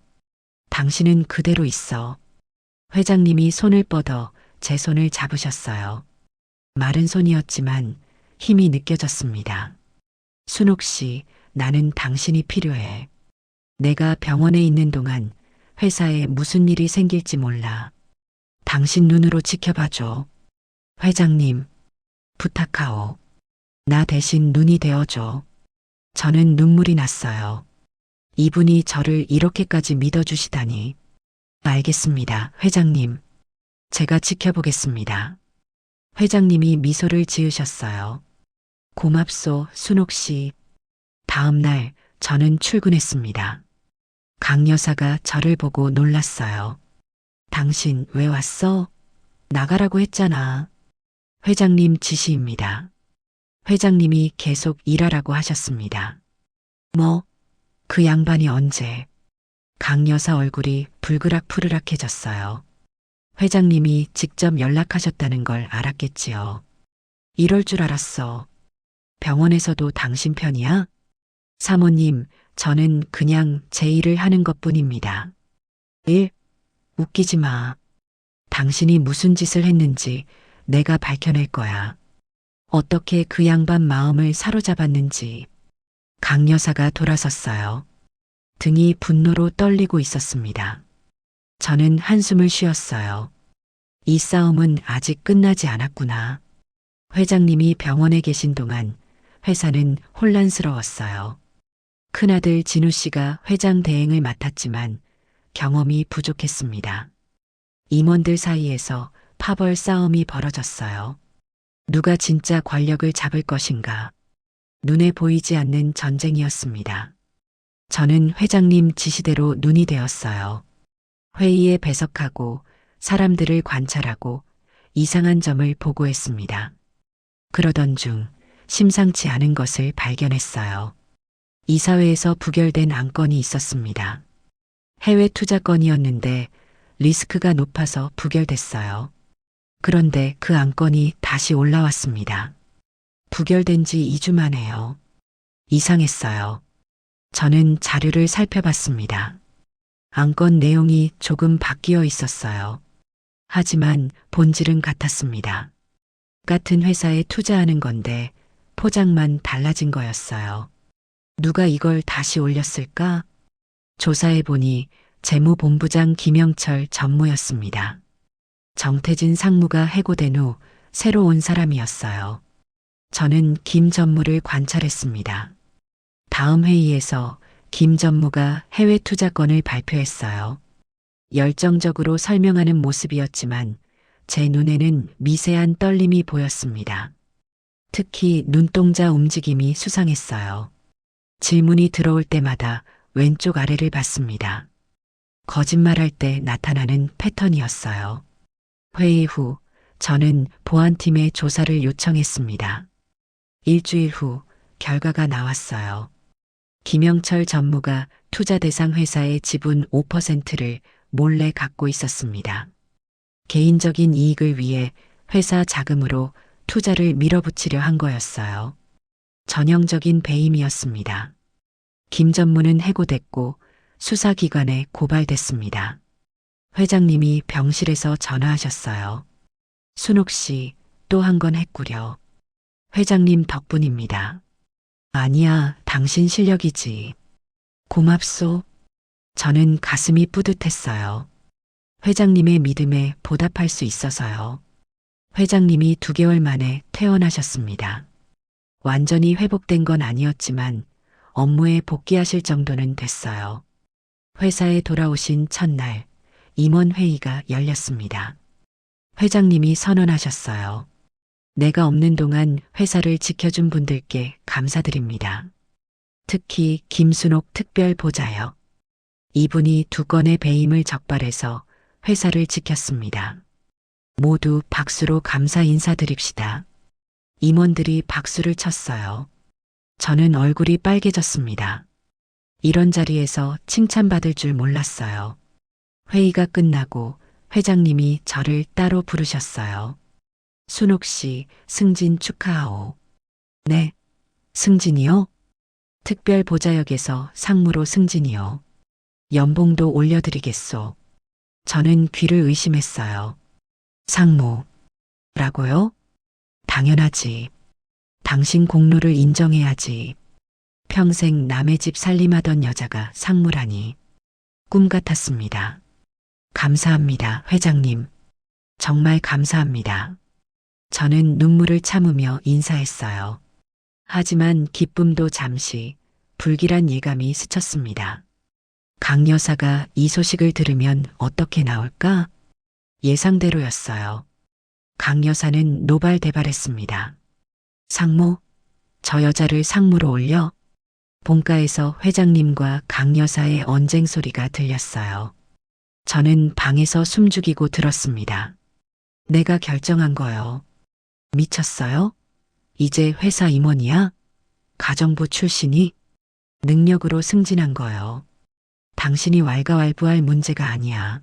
당신은 그대로 있어. 회장님이 손을 뻗어 제 손을 잡으셨어요. 마른 손이었지만 힘이 느껴졌습니다. 순옥 씨, 나는 당신이 필요해. 내가 병원에 있는 동안 회사에 무슨 일이 생길지 몰라. 당신 눈으로 지켜봐줘. 회장님, 부탁하오. 나 대신 눈이 되어줘. 저는 눈물이 났어요. 이분이 저를 이렇게까지 믿어주시다니. 알겠습니다, 회장님. 제가 지켜보겠습니다. 회장님이 미소를 지으셨어요. 고맙소, 순옥 씨. 다음 날 저는 출근했습니다. 강 여사가 저를 보고 놀랐어요. 당신 왜 왔어? 나가라고 했잖아. 회장님 지시입니다. 회장님이 계속 일하라고 하셨습니다. 뭐, 그 양반이 언제? 강 여사 얼굴이 불그락푸르락해졌어요. 회장님이 직접 연락하셨다는 걸 알았겠지요. 이럴 줄 알았어. 병원에서도 당신 편이야? 사모님, 저는 그냥 제 일을 하는 것뿐입니다. 일? 웃기지 마. 당신이 무슨 짓을 했는지 내가 밝혀낼 거야. 어떻게 그 양반 마음을 사로잡았는지. 강 여사가 돌아섰어요. 등이 분노로 떨리고 있었습니다. 저는 한숨을 쉬었어요. 이 싸움은 아직 끝나지 않았구나. 회장님이 병원에 계신 동안 회사는 혼란스러웠어요. 큰아들 진우 씨가 회장 대행을 맡았지만 경험이 부족했습니다. 임원들 사이에서 파벌 싸움이 벌어졌어요. 누가 진짜 권력을 잡을 것인가. 눈에 보이지 않는 전쟁이었습니다. 저는 회장님 지시대로 눈이 되었어요. 회의에 배석하고 사람들을 관찰하고 이상한 점을 보고했습니다. 그러던 중 심상치 않은 것을 발견했어요. 이사회에서 부결된 안건이 있었습니다. 해외 투자 건이었는데 리스크가 높아서 부결됐어요. 그런데 그 안건이 다시 올라왔습니다. 부결된 지 2주 만에요. 이상했어요. 저는 자료를 살펴봤습니다. 안건 내용이 조금 바뀌어 있었어요. 하지만 본질은 같았습니다. 같은 회사에 투자하는 건데 포장만 달라진 거였어요. 누가 이걸 다시 올렸을까? 조사해보니 재무본부장 김영철 전무였습니다. 정태진 상무가 해고된 후 새로 온 사람이었어요. 저는 김 전무를 관찰했습니다. 다음 회의에서 김 전무가 해외 투자건을 발표했어요. 열정적으로 설명하는 모습이었지만 제 눈에는 미세한 떨림이 보였습니다. 특히 눈동자 움직임이 수상했어요. 질문이 들어올 때마다 왼쪽 아래를 봤습니다. 거짓말할 때 나타나는 패턴이었어요. 회의 후 저는 보안팀에 조사를 요청했습니다. 일주일 후 결과가 나왔어요. 김영철 전무가 투자 대상 회사의 지분 5%를 몰래 갖고 있었습니다. 개인적인 이익을 위해 회사 자금으로 투자를 밀어붙이려 한 거였어요. 전형적인 배임이었습니다. 김 전무는 해고됐고 수사기관에 고발됐습니다. 회장님이 병실에서 전화하셨어요. 순옥 씨, 또 한 건 했구려. 회장님 덕분입니다. 아니야, 당신 실력이지. 고맙소. 저는 가슴이 뿌듯했어요. 회장님의 믿음에 보답할 수 있어서요. 회장님이 2개월 만에 퇴원하셨습니다. 완전히 회복된 건 아니었지만 업무에 복귀하실 정도는 됐어요. 회사에 돌아오신 첫날 임원회의가 열렸습니다. 회장님이 선언하셨어요. 내가 없는 동안 회사를 지켜준 분들께 감사드립니다. 특히 김순옥 특별보좌요. 이분이 2건의 배임을 적발해서 회사를 지켰습니다. 모두 박수로 감사 인사드립시다. 임원들이 박수를 쳤어요. 저는 얼굴이 빨개졌습니다. 이런 자리에서 칭찬받을 줄 몰랐어요. 회의가 끝나고 회장님이 저를 따로 부르셨어요. 순옥 씨, 승진 축하하오. 네, 승진이요? 특별보좌역에서 상무로 승진이요. 연봉도 올려드리겠소. 저는 귀를 의심했어요. 상무라고요? 당연하지. 당신 공로를 인정해야지. 평생 남의 집 살림하던 여자가 상무라니. 꿈 같았습니다. 감사합니다, 회장님. 정말 감사합니다. 저는 눈물을 참으며 인사했어요. 하지만 기쁨도 잠시 불길한 예감이 스쳤습니다. 강 여사가 이 소식을 들으면 어떻게 나올까? 예상대로였어요. 강 여사는 노발대발했습니다. 상무, 저 여자를 상무로 올려? 본가에서 회장님과 강 여사의 언쟁 소리가 들렸어요. 저는 방에서 숨죽이고 들었습니다. 내가 결정한 거요. 미쳤어요? 이제 회사 임원이야? 가정부 출신이? 능력으로 승진한 거요. 당신이 왈가왈부할 문제가 아니야.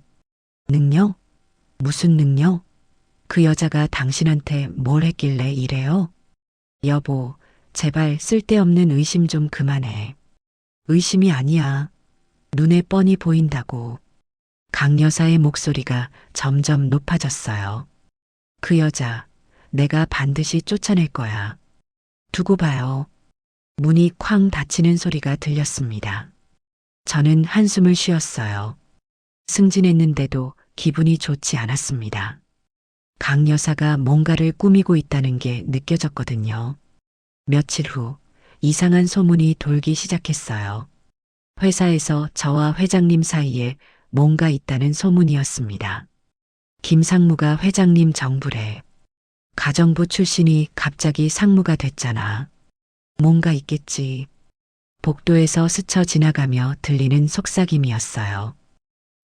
능력? 무슨 능력? 그 여자가 당신한테 뭘 했길래 이래요? 여보, 제발 쓸데없는 의심 좀 그만해. 의심이 아니야. 눈에 뻔히 보인다고. 강 여사의 목소리가 점점 높아졌어요. 그 여자, 내가 반드시 쫓아낼 거야. 두고 봐요. 문이 쾅 닫히는 소리가 들렸습니다. 저는 한숨을 쉬었어요. 승진했는데도 기분이 좋지 않았습니다. 강 여사가 뭔가를 꾸미고 있다는 게 느껴졌거든요. 며칠 후 이상한 소문이 돌기 시작했어요. 회사에서 저와 회장님 사이에 뭔가 있다는 소문이었습니다. 김상무가 회장님 정부래. 가정부 출신이 갑자기 상무가 됐잖아. 뭔가 있겠지. 복도에서 스쳐 지나가며 들리는 속삭임이었어요.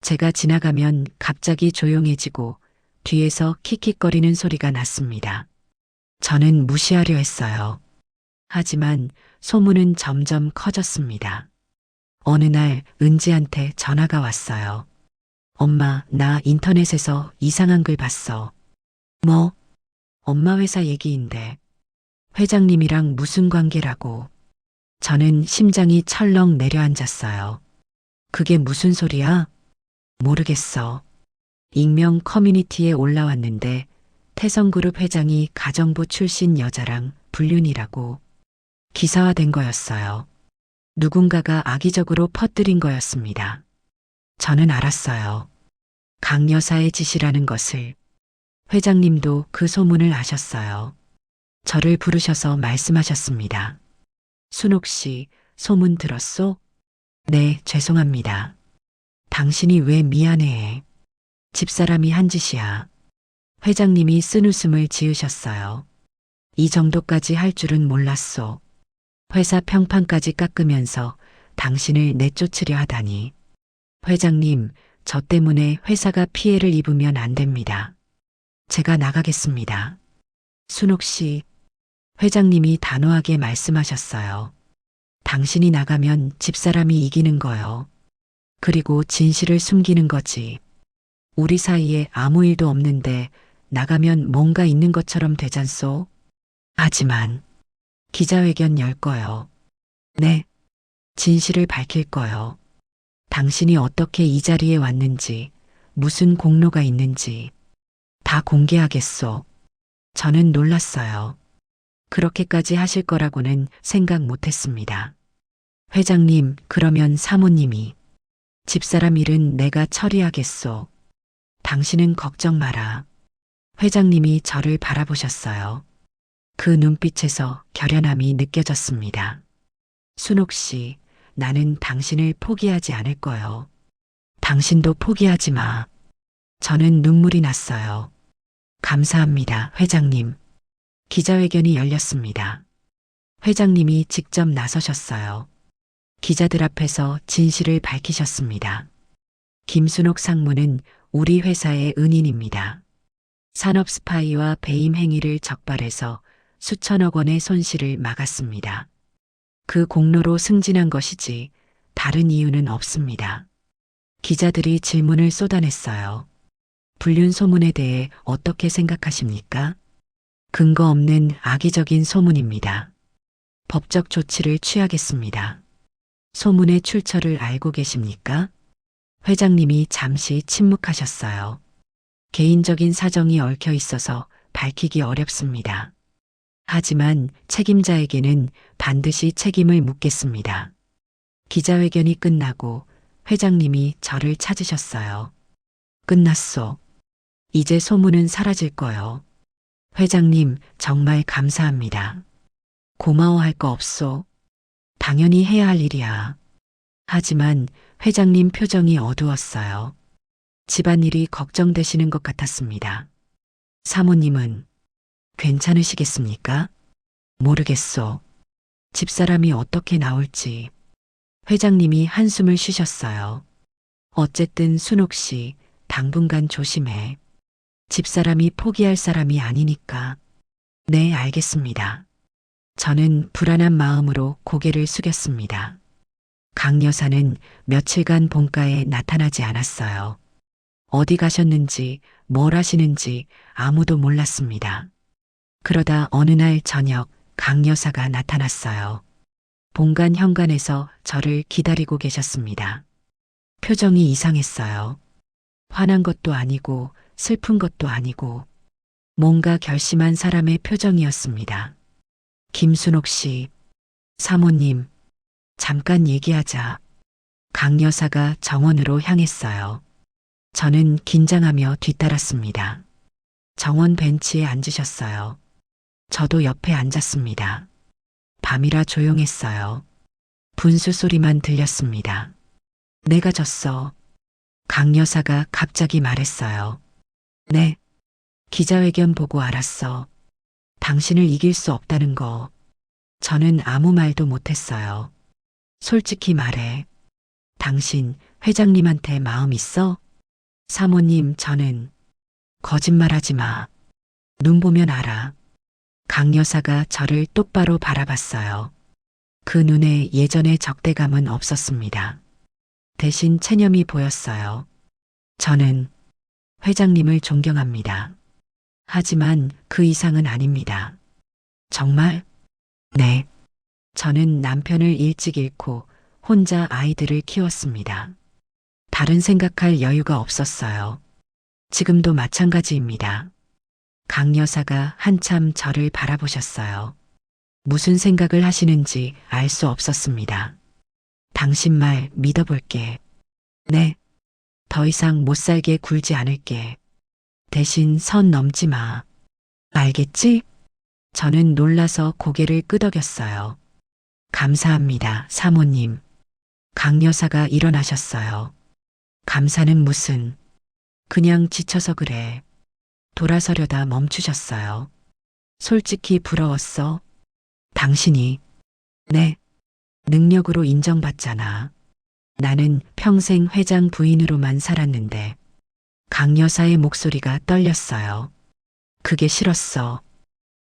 제가 지나가면 갑자기 조용해지고 뒤에서 킥킥거리는 소리가 났습니다. 저는 무시하려 했어요. 하지만 소문은 점점 커졌습니다. 어느 날 은지한테 전화가 왔어요. 엄마, 나 인터넷에서 이상한 글 봤어. 뭐? 엄마 회사 얘기인데. 회장님이랑 무슨 관계라고. 저는 심장이 철렁 내려앉았어요. 그게 무슨 소리야? 모르겠어. 익명 커뮤니티에 올라왔는데 태성그룹 회장이 가정부 출신 여자랑 불륜이라고. 기사화된 거였어요. 누군가가 악의적으로 퍼뜨린 거였습니다. 저는 알았어요. 강 여사의 짓이라는 것을. 회장님도 그 소문을 아셨어요. 저를 부르셔서 말씀하셨습니다. 순옥 씨, 소문 들었소? 네, 죄송합니다. 당신이 왜 미안해해? 집사람이 한 짓이야. 회장님이 쓴웃음을 지으셨어요. 이 정도까지 할 줄은 몰랐소. 회사 평판까지 깎으면서 당신을 내쫓으려 하다니. 회장님, 저 때문에 회사가 피해를 입으면 안 됩니다. 제가 나가겠습니다. 순옥 씨, 회장님이 단호하게 말씀하셨어요. 당신이 나가면 집사람이 이기는 거요. 그리고 진실을 숨기는 거지. 우리 사이에 아무 일도 없는데 나가면 뭔가 있는 것처럼 되잖소? 하지만 기자회견 열 거요. 네, 진실을 밝힐 거요. 당신이 어떻게 이 자리에 왔는지, 무슨 공로가 있는지 다 공개하겠소. 저는 놀랐어요. 그렇게까지 하실 거라고는 생각 못했습니다. 회장님, 그러면 사모님이. 집사람 일은 내가 처리하겠소. 당신은 걱정 마라. 회장님이 저를 바라보셨어요. 그 눈빛에서 결연함이 느껴졌습니다. 순옥 씨, 나는 당신을 포기하지 않을 거요. 당신도 포기하지 마. 저는 눈물이 났어요. 감사합니다, 회장님. 기자회견이 열렸습니다. 회장님이 직접 나서셨어요. 기자들 앞에서 진실을 밝히셨습니다. 김순옥 상무는 우리 회사의 은인입니다. 산업 스파이와 배임 행위를 적발해서 수천억 원의 손실을 막았습니다. 그 공로로 승진한 것이지 다른 이유는 없습니다. 기자들이 질문을 쏟아냈어요. 불륜 소문에 대해 어떻게 생각하십니까? 근거 없는 악의적인 소문입니다. 법적 조치를 취하겠습니다. 소문의 출처를 알고 계십니까? 회장님이 잠시 침묵하셨어요. 개인적인 사정이 얽혀 있어서 밝히기 어렵습니다. 하지만 책임자에게는 반드시 책임을 묻겠습니다. 기자회견이 끝나고 회장님이 저를 찾으셨어요. 끝났소. 이제 소문은 사라질 거요. 회장님, 정말 감사합니다. 고마워할 거 없소. 당연히 해야 할 일이야. 하지만 회장님 표정이 어두웠어요. 집안일이 걱정되시는 것 같았습니다. 사모님은 괜찮으시겠습니까? 모르겠소. 집사람이 어떻게 나올지. 회장님이 한숨을 쉬셨어요. 어쨌든 순옥 씨, 당분간 조심해. 집사람이 포기할 사람이 아니니까. 네, 알겠습니다. 저는 불안한 마음으로 고개를 숙였습니다. 강 여사는 며칠간 본가에 나타나지 않았어요. 어디 가셨는지, 뭘 하시는지 아무도 몰랐습니다. 그러다 어느 날 저녁 강 여사가 나타났어요. 본관 현관에서 저를 기다리고 계셨습니다. 표정이 이상했어요. 화난 것도 아니고 슬픈 것도 아니고 뭔가 결심한 사람의 표정이었습니다. 김순옥 씨, 사모님, 잠깐 얘기하자. 강 여사가 정원으로 향했어요. 저는 긴장하며 뒤따랐습니다. 정원 벤치에 앉으셨어요. 저도 옆에 앉았습니다. 밤이라 조용했어요. 분수 소리만 들렸습니다. 내가 졌어. 강 여사가 갑자기 말했어요. 네. 기자회견 보고 알았어. 당신을 이길 수 없다는 거. 저는 아무 말도 못했어요. 솔직히 말해. 당신 회장님한테 마음 있어? 사모님, 저는 거짓말하지 마. 눈 보면 알아. 강 여사가 저를 똑바로 바라봤어요. 그 눈에 예전의 적대감은 없었습니다. 대신 체념이 보였어요. 저는 회장님을 존경합니다. 하지만 그 이상은 아닙니다. 정말? 네. 저는 남편을 일찍 잃고 혼자 아이들을 키웠습니다. 다른 생각할 여유가 없었어요. 지금도 마찬가지입니다. 강 여사가 한참 저를 바라보셨어요. 무슨 생각을 하시는지 알 수 없었습니다. 당신 말 믿어볼게. 네. 더 이상 못 살게 굴지 않을게. 대신 선 넘지 마. 알겠지? 저는 놀라서 고개를 끄덕였어요. 감사합니다, 사모님. 강 여사가 일어나셨어요. 감사는 무슨. 그냥 지쳐서 그래. 돌아서려다 멈추셨어요. 솔직히 부러웠어. 당신이. 네. 능력으로 인정받잖아. 나는 평생 회장 부인으로만 살았는데. 강 여사의 목소리가 떨렸어요. 그게 싫었어.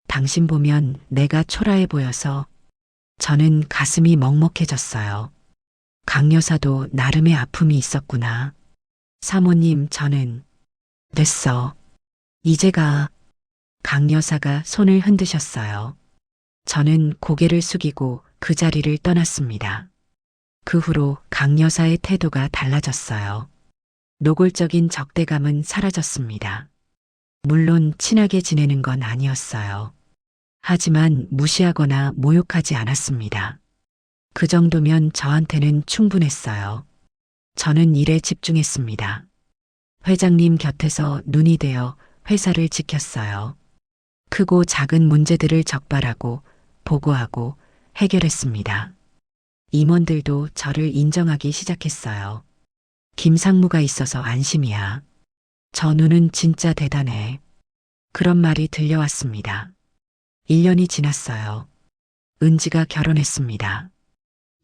당신 보면 내가 초라해 보여서. 저는 가슴이 먹먹해졌어요. 강 여사도 나름의 아픔이 있었구나. 사모님, 저는. 됐어. 이제 가. 강 여사가 손을 흔드셨어요. 저는 고개를 숙이고 그 자리를 떠났습니다. 그 후로 강 여사의 태도가 달라졌어요. 노골적인 적대감은 사라졌습니다. 물론 친하게 지내는 건 아니었어요. 하지만 무시하거나 모욕하지 않았습니다. 그 정도면 저한테는 충분했어요. 저는 일에 집중했습니다. 회장님 곁에서 눈이 되어 회사를 지켰어요. 크고 작은 문제들을 적발하고 보고하고 해결했습니다. 임원들도 저를 인정하기 시작했어요. 김상무가 있어서 안심이야. 저 눈은 진짜 대단해. 그런 말이 들려왔습니다. 1년이 지났어요. 은지가 결혼했습니다.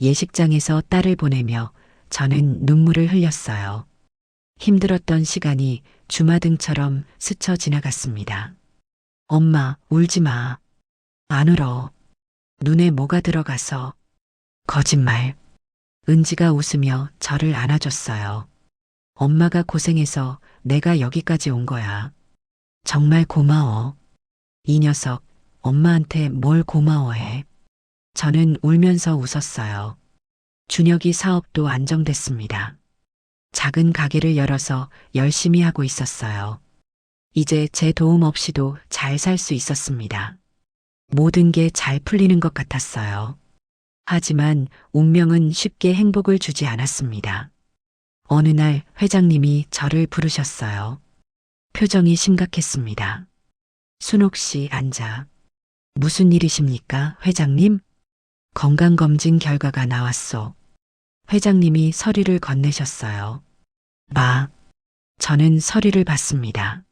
예식장에서 딸을 보내며 저는 눈물을 흘렸어요. 힘들었던 시간이 주마등처럼 스쳐 지나갔습니다. 엄마, 울지 마. 안 울어. 눈에 뭐가 들어가서. 거짓말. 은지가 웃으며 저를 안아줬어요. 엄마가 고생해서 내가 여기까지 온 거야. 정말 고마워. 이 녀석, 엄마한테 뭘 고마워해. 저는 울면서 웃었어요. 준혁이 사업도 안정됐습니다. 작은 가게를 열어서 열심히 하고 있었어요. 이제 제 도움 없이도 잘 살 수 있었습니다. 모든 게 잘 풀리는 것 같았어요. 하지만 운명은 쉽게 행복을 주지 않았습니다. 어느 날 회장님이 저를 부르셨어요. 표정이 심각했습니다. 순옥 씨, 앉아. 무슨 일이십니까, 회장님? 건강검진 결과가 나왔소. 회장님이 서류를 건네셨어요. 저는 서류를 봤습니다.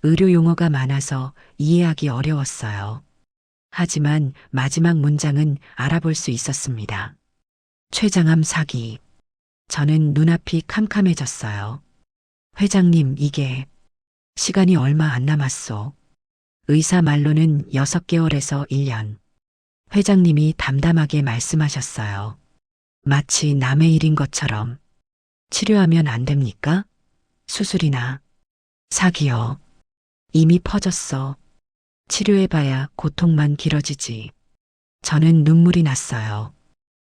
의료 용어가 많아서 이해하기 어려웠어요. 하지만 마지막 문장은 알아볼 수 있었습니다. 췌장암 사기. 저는 눈앞이 캄캄해졌어요. 회장님, 이게 시간이 얼마 안 남았소. 의사 말로는 6개월에서 1년. 회장님이 담담하게 말씀하셨어요. 마치 남의 일인 것처럼. 치료하면 안 됩니까? 수술이나. 사기요. 이미 퍼졌어. 치료해봐야 고통만 길어지지. 저는 눈물이 났어요.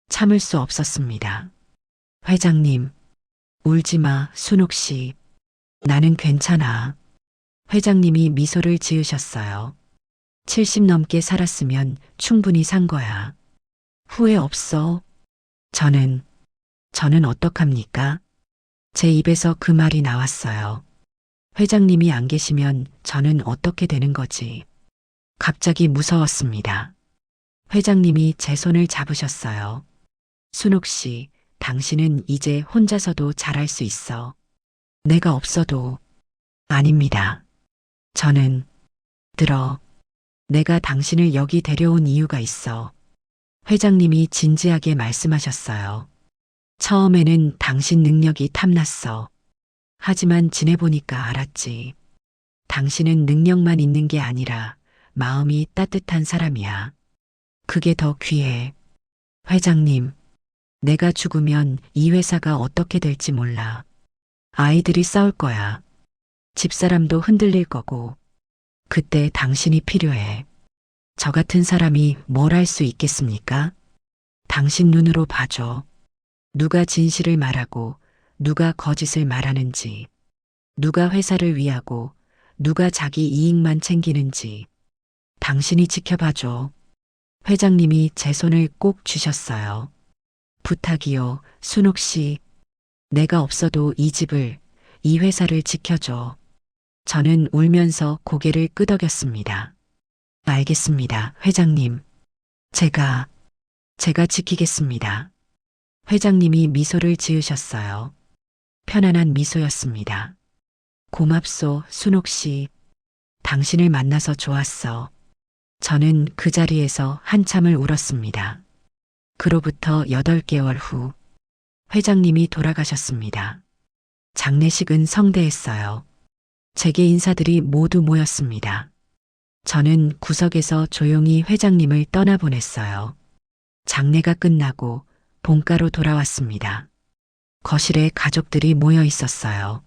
참을 수 없었습니다. 회장님, 울지 마, 순옥 씨. 나는 괜찮아. 회장님이 미소를 지으셨어요. 70 넘게 살았으면 충분히 산 거야. 후회 없어. 저는 어떡합니까? 제 입에서 그 말이 나왔어요. 회장님이 안 계시면 저는 어떻게 되는 거지? 갑자기 무서웠습니다. 회장님이 제 손을 잡으셨어요. 순옥 씨, 당신은 이제 혼자서도 잘할 수 있어. 내가 없어도. 아닙니다. 저는 내가 당신을 여기 데려온 이유가 있어. 회장님이 진지하게 말씀하셨어요. 처음에는 당신 능력이 탐났어. 하지만 지내보니까 알았지. 당신은 능력만 있는 게 아니라 마음이 따뜻한 사람이야. 그게 더 귀해. 회장님, 내가 죽으면 이 회사가 어떻게 될지 몰라. 아이들이 싸울 거야. 집사람도 흔들릴 거고. 그때 당신이 필요해. 저 같은 사람이 뭘 할 수 있겠습니까? 당신 눈으로 봐줘. 누가 진실을 말하고 누가 거짓을 말하는지. 누가 회사를 위하고 누가 자기 이익만 챙기는지. 당신이 지켜봐줘. 회장님이 제 손을 꼭 쥐셨어요. 부탁이요, 순옥 씨. 내가 없어도 이 집을, 이 회사를 지켜줘. 저는 울면서 고개를 끄덕였습니다. 알겠습니다, 회장님. 제가 지키겠습니다. 회장님이 미소를 지으셨어요. 편안한 미소였습니다. 고맙소, 순옥 씨. 당신을 만나서 좋았어. 저는 그 자리에서 한참을 울었습니다. 그로부터 8개월 후, 회장님이 돌아가셨습니다. 장례식은 성대했어요. 재계 인사들이 모두 모였습니다. 저는 구석에서 조용히 회장님을 떠나보냈어요. 장례가 끝나고 본가로 돌아왔습니다. 거실에 가족들이 모여 있었어요.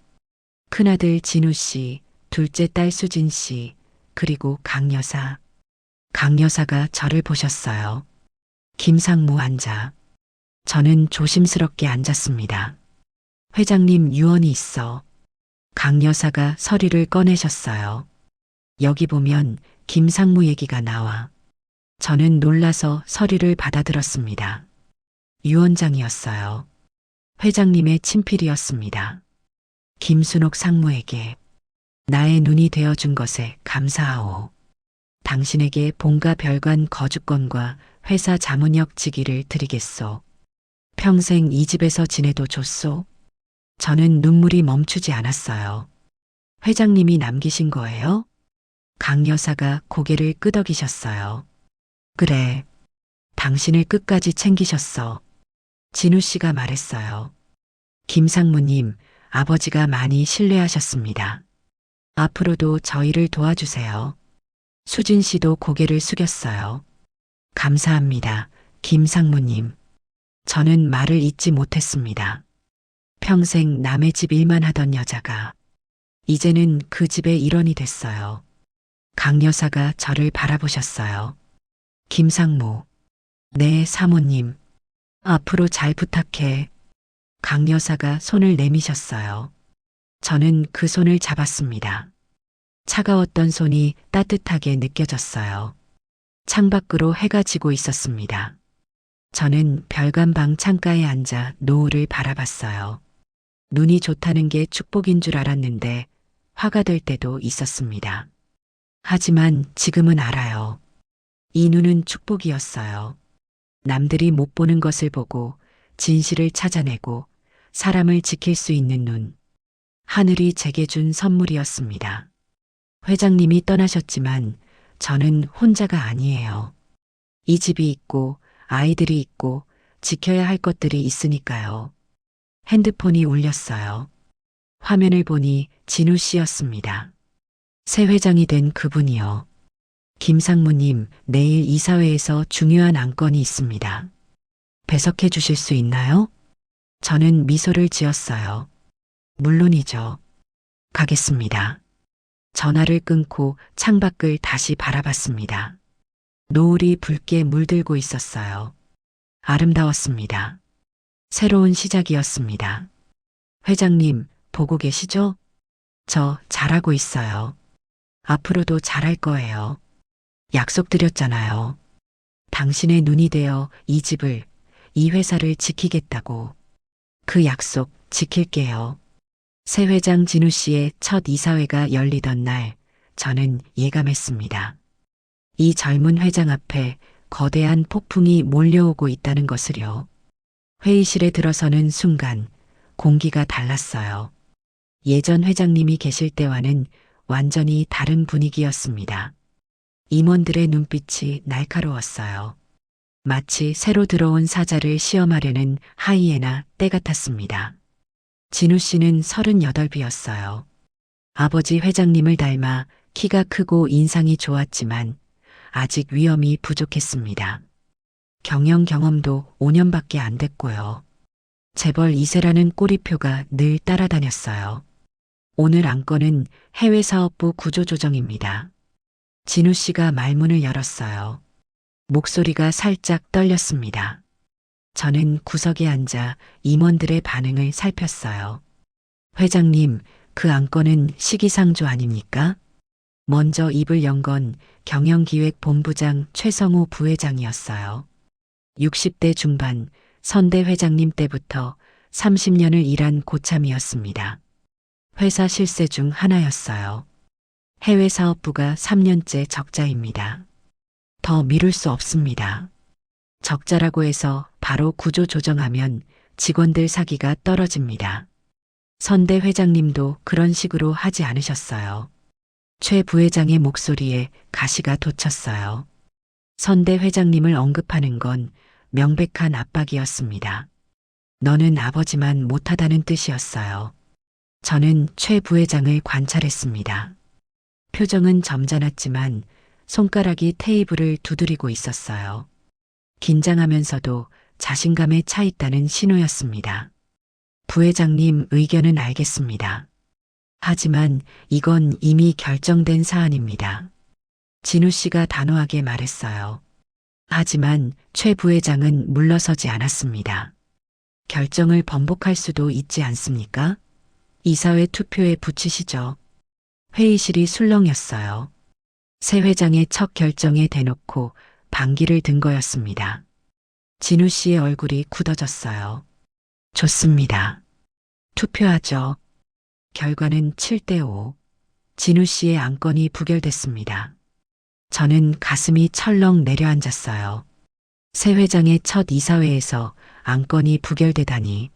큰아들 진우 씨, 둘째 딸 수진 씨, 그리고 강 여사. 강 여사가 저를 보셨어요. 김상무 앉아. 저는 조심스럽게 앉았습니다. 회장님 유언이 있어. 강 여사가 서류를 꺼내셨어요. 여기 보면 김상무 얘기가 나와. 저는 놀라서 서류를 받아들었습니다. 유언장이었어요. 회장님의 친필이었습니다. 김순옥 상무에게 나의 눈이 되어준 것에 감사하오. 당신에게 본가 별관 거주권과 회사 자문역 직위를 드리겠소. 평생 이 집에서 지내도 좋소. 저는 눈물이 멈추지 않았어요. 회장님이 남기신 거예요? 강 여사가 고개를 끄덕이셨어요. 그래. 당신을 끝까지 챙기셨어. 진우 씨가 말했어요. 김상무님, 아버지가 많이 신뢰하셨습니다. 앞으로도 저희를 도와주세요. 수진 씨도 고개를 숙였어요. 감사합니다, 김상무님. 저는 말을 잇지 못했습니다. 평생 남의 집 일만 하던 여자가 이제는 그 집의 일원이 됐어요. 강 여사가 저를 바라보셨어요. 김상무, 네 사모님, 앞으로 잘 부탁해. 강 여사가 손을 내미셨어요. 저는 그 손을 잡았습니다. 차가웠던 손이 따뜻하게 느껴졌어요. 창밖으로 해가 지고 있었습니다. 저는 별관방 창가에 앉아 노을을 바라봤어요. 눈이 좋다는 게 축복인 줄 알았는데 화가 될 때도 있었습니다. 하지만 지금은 알아요. 이 눈은 축복이었어요. 남들이 못 보는 것을 보고 진실을 찾아내고 사람을 지킬 수 있는 눈. 하늘이 제게 준 선물이었습니다. 회장님이 떠나셨지만 저는 혼자가 아니에요. 이 집이 있고 아이들이 있고 지켜야 할 것들이 있으니까요. 핸드폰이 울렸어요. 화면을 보니 진우 씨였습니다. 새 회장이 된 그분이요. 김상무님, 내일 이사회에서 중요한 안건이 있습니다. 배석해 주실 수 있나요? 저는 미소를 지었어요. 물론이죠. 가겠습니다. 전화를 끊고 창밖을 다시 바라봤습니다. 노을이 붉게 물들고 있었어요. 아름다웠습니다. 새로운 시작이었습니다. 회장님, 보고 계시죠? 저 잘하고 있어요. 앞으로도 잘할 거예요. 약속드렸잖아요. 당신의 눈이 되어 이 집을, 이 회사를 지키겠다고. 그 약속 지킬게요. 새 회장 진우 씨의 첫 이사회가 열리던 날, 저는 예감했습니다. 이 젊은 회장 앞에 거대한 폭풍이 몰려오고 있다는 것을요. 회의실에 들어서는 순간 공기가 달랐어요. 예전 회장님이 계실 때와는 완전히 다른 분위기였습니다. 임원들의 눈빛이 날카로웠어요. 마치 새로 들어온 사자를 시험하려는 하이에나 떼 같았습니다. 진우 씨는 38이었어요. 아버지 회장님을 닮아 키가 크고 인상이 좋았지만 아직 위엄이 부족했습니다. 경영 경험도 5년밖에 안 됐고요. 재벌 2세라는 꼬리표가 늘 따라다녔어요. 오늘 안건은 해외 사업부 구조조정입니다. 진우 씨가 말문을 열었어요. 목소리가 살짝 떨렸습니다. 저는 구석에 앉아 임원들의 반응을 살폈어요. 회장님, 그 안건은 시기상조 아닙니까? 먼저 입을 연 건 경영기획본부장 최성호 부회장이었어요. 60대 중반 선대 회장님 때부터 30년을 일한 고참이었습니다. 회사 실세 중 하나였어요. 해외 사업부가 3년째 적자입니다. 더 미룰 수 없습니다. 적자라고 해서 바로 구조 조정하면 직원들 사기가 떨어집니다. 선대 회장님도 그런 식으로 하지 않으셨어요. 최 부회장의 목소리에 가시가 돋쳤어요. 선대 회장님을 언급하는 건 명백한 압박이었습니다. 너는 아버지만 못하다는 뜻이었어요. 저는 최 부회장을 관찰했습니다. 표정은 점잖았지만 손가락이 테이블을 두드리고 있었어요. 긴장하면서도 자신감에 차 있다는 신호였습니다. 부회장님 의견은 알겠습니다. 하지만 이건 이미 결정된 사안입니다. 진우 씨가 단호하게 말했어요. 하지만 최 부회장은 물러서지 않았습니다. 결정을 번복할 수도 있지 않습니까? 이사회 투표에 붙이시죠. 회의실이 술렁였어요. 새 회장의 첫 결정에 대놓고 반기를 든 거였습니다. 진우 씨의 얼굴이 굳어졌어요. 좋습니다. 투표하죠. 결과는 7대5. 진우 씨의 안건이 부결됐습니다. 저는 가슴이 철렁 내려앉았어요. 새 회장의 첫 이사회에서 안건이 부결되다니.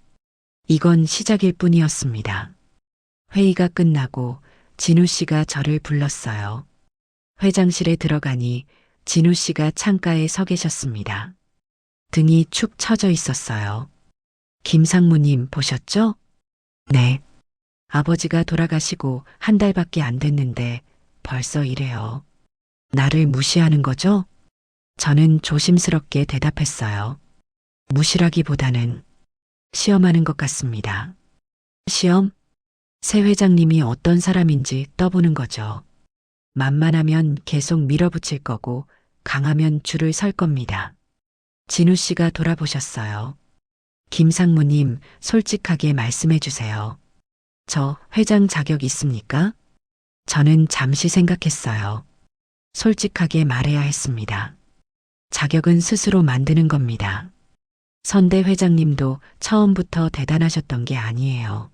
이건 시작일 뿐이었습니다. 회의가 끝나고 진우 씨가 저를 불렀어요. 회장실에 들어가니 진우 씨가 창가에 서 계셨습니다. 등이 축 처져 있었어요. 김상무님 보셨죠? 네. 아버지가 돌아가시고 한 달밖에 안 됐는데 벌써 이래요. 나를 무시하는 거죠? 저는 조심스럽게 대답했어요. 무시라기보다는 시험하는 것 같습니다. 시험? 새 회장님이 어떤 사람인지 떠보는 거죠. 만만하면 계속 밀어붙일 거고 강하면 줄을 설 겁니다. 진우 씨가 돌아보셨어요. 김상무님, 솔직하게 말씀해 주세요. 저 회장 자격 있습니까? 저는 잠시 생각했어요. 솔직하게 말해야 했습니다. 자격은 스스로 만드는 겁니다. 선대 회장님도 처음부터 대단하셨던 게 아니에요.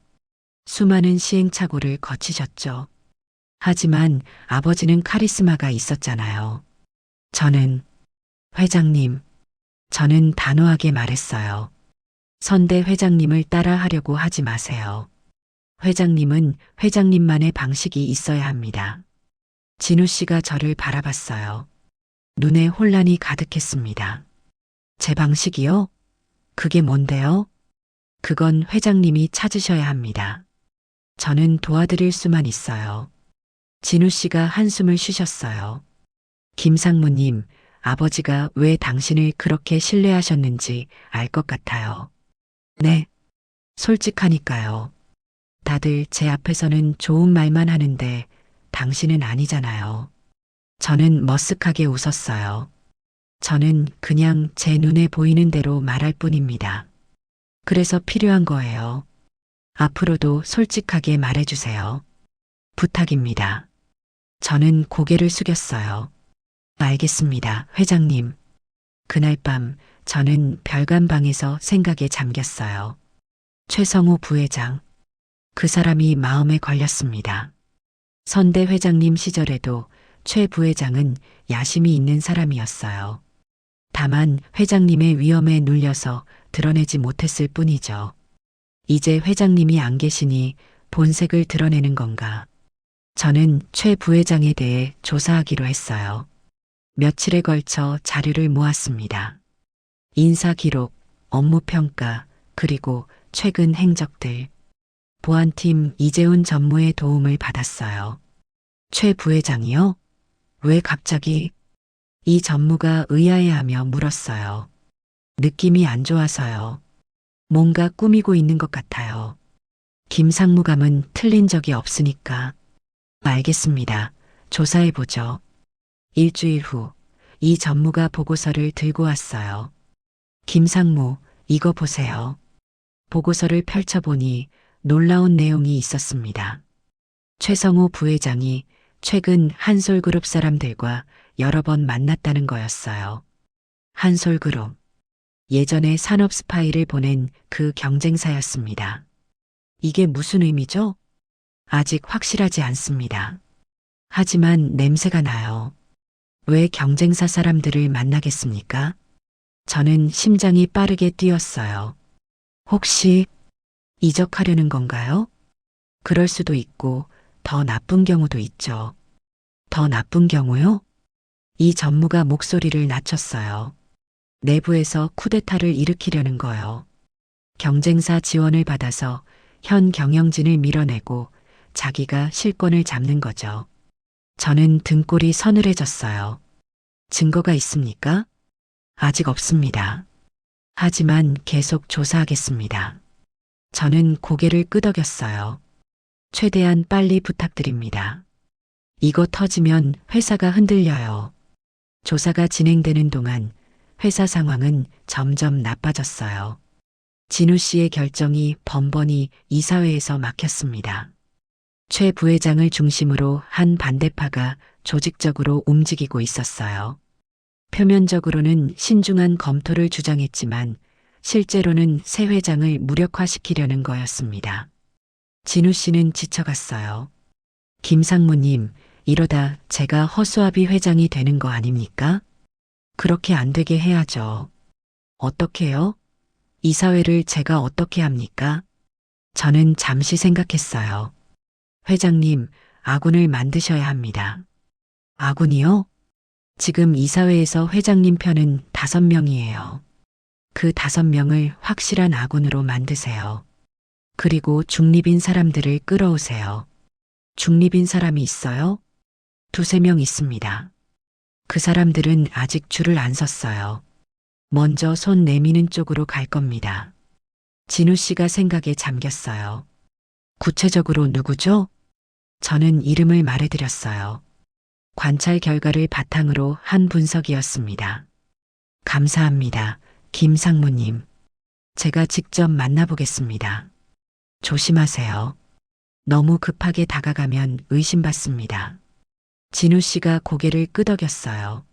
수많은 시행착오를 거치셨죠. 하지만 아버지는 카리스마가 있었잖아요. 회장님, 저는 단호하게 말했어요. 선대 회장님을 따라 하려고 하지 마세요. 회장님은 회장님만의 방식이 있어야 합니다. 진우 씨가 저를 바라봤어요. 눈에 혼란이 가득했습니다. 제 방식이요? 그게 뭔데요? 그건 회장님이 찾으셔야 합니다. 저는 도와드릴 수만 있어요. 진우 씨가 한숨을 쉬셨어요. 김상무님, 아버지가 왜 당신을 그렇게 신뢰하셨는지 알 것 같아요. 네, 솔직하니까요. 다들 제 앞에서는 좋은 말만 하는데 당신은 아니잖아요. 저는 머쓱하게 웃었어요. 저는 그냥 제 눈에 보이는 대로 말할 뿐입니다. 그래서 필요한 거예요. 앞으로도 솔직하게 말해주세요. 부탁입니다. 저는 고개를 숙였어요. 알겠습니다, 회장님. 그날 밤 저는 별관방에서 생각에 잠겼어요. 최성호 부회장. 그 사람이 마음에 걸렸습니다. 선대 회장님 시절에도 최 부회장은 야심이 있는 사람이었어요. 다만 회장님의 위험에 눌려서 드러내지 못했을 뿐이죠. 이제 회장님이 안 계시니 본색을 드러내는 건가? 저는 최 부회장에 대해 조사하기로 했어요. 며칠에 걸쳐 자료를 모았습니다. 인사 기록, 업무 평가, 그리고 최근 행적들. 보안팀 이재훈 전무의 도움을 받았어요. 최 부회장이요? 왜 갑자기? 이 전무가 의아해하며 물었어요. 느낌이 안 좋아서요. 뭔가 꾸미고 있는 것 같아요. 김상무감은 틀린 적이 없으니까. 알겠습니다. 조사해보죠. 일주일 후, 이 전무가 보고서를 들고 왔어요. 김상무, 이거 보세요. 보고서를 펼쳐보니 놀라운 내용이 있었습니다. 최성호 부회장이 최근 한솔그룹 사람들과 여러 번 만났다는 거였어요. 한솔그룹. 예전에 산업 스파이를 보낸 그 경쟁사였습니다. 이게 무슨 의미죠? 아직 확실하지 않습니다. 하지만 냄새가 나요. 왜 경쟁사 사람들을 만나겠습니까? 저는 심장이 빠르게 뛰었어요. 혹시 이적하려는 건가요? 그럴 수도 있고 더 나쁜 경우도 있죠. 더 나쁜 경우요? 이 전무가 목소리를 낮췄어요. 내부에서 쿠데타를 일으키려는 거요. 경쟁사 지원을 받아서 현 경영진을 밀어내고 자기가 실권을 잡는 거죠. 저는 등골이 서늘해졌어요. 증거가 있습니까? 아직 없습니다. 하지만 계속 조사하겠습니다. 저는 고개를 끄덕였어요. 최대한 빨리 부탁드립니다. 이거 터지면 회사가 흔들려요. 조사가 진행되는 동안 회사 상황은 점점 나빠졌어요. 진우 씨의 결정이 번번이 이사회에서 막혔습니다. 최 부회장을 중심으로 한 반대파가 조직적으로 움직이고 있었어요. 표면적으로는 신중한 검토를 주장했지만 실제로는 새 회장을 무력화시키려는 거였습니다. 진우 씨는 지쳐갔어요. 김상무님, 이러다 제가 허수아비 회장이 되는 거 아닙니까? 그렇게 안 되게 해야죠. 어떻게요? 이사회를 제가 어떻게 합니까? 저는 잠시 생각했어요. 회장님, 아군을 만드셔야 합니다. 아군이요? 지금 이사회에서 회장님 편은 5명이에요. 그 5명을 확실한 아군으로 만드세요. 그리고 중립인 사람들을 끌어오세요. 중립인 사람이 있어요? 2~3명 있습니다. 그 사람들은 아직 줄을 안 섰어요. 먼저 손 내미는 쪽으로 갈 겁니다. 진우 씨가 생각에 잠겼어요. 구체적으로 누구죠? 저는 이름을 말해드렸어요. 관찰 결과를 바탕으로 한 분석이었습니다. 감사합니다, 김상무님. 제가 직접 만나보겠습니다. 조심하세요. 너무 급하게 다가가면 의심받습니다. 진우 씨가 고개를 끄덕였어요.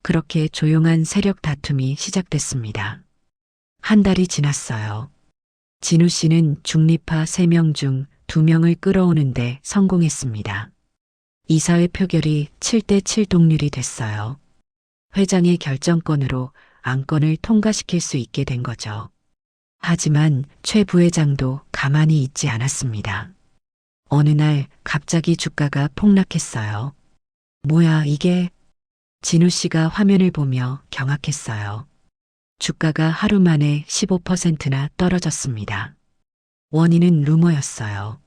그렇게 조용한 세력 다툼이 시작됐습니다. 한 달이 지났어요. 진우 씨는 중립파 3명 중 2명을 끌어오는데 성공했습니다. 이사회 표결이 7대7 동률이 됐어요. 회장의 결정권으로 안건을 통과시킬 수 있게 된 거죠. 하지만 최 부회장도 가만히 있지 않았습니다. 어느 날 갑자기 주가가 폭락했어요. 뭐야 이게? 진우 씨가 화면을 보며 경악했어요. 주가가 하루 만에 15%나 떨어졌습니다. 원인은 루머였어요.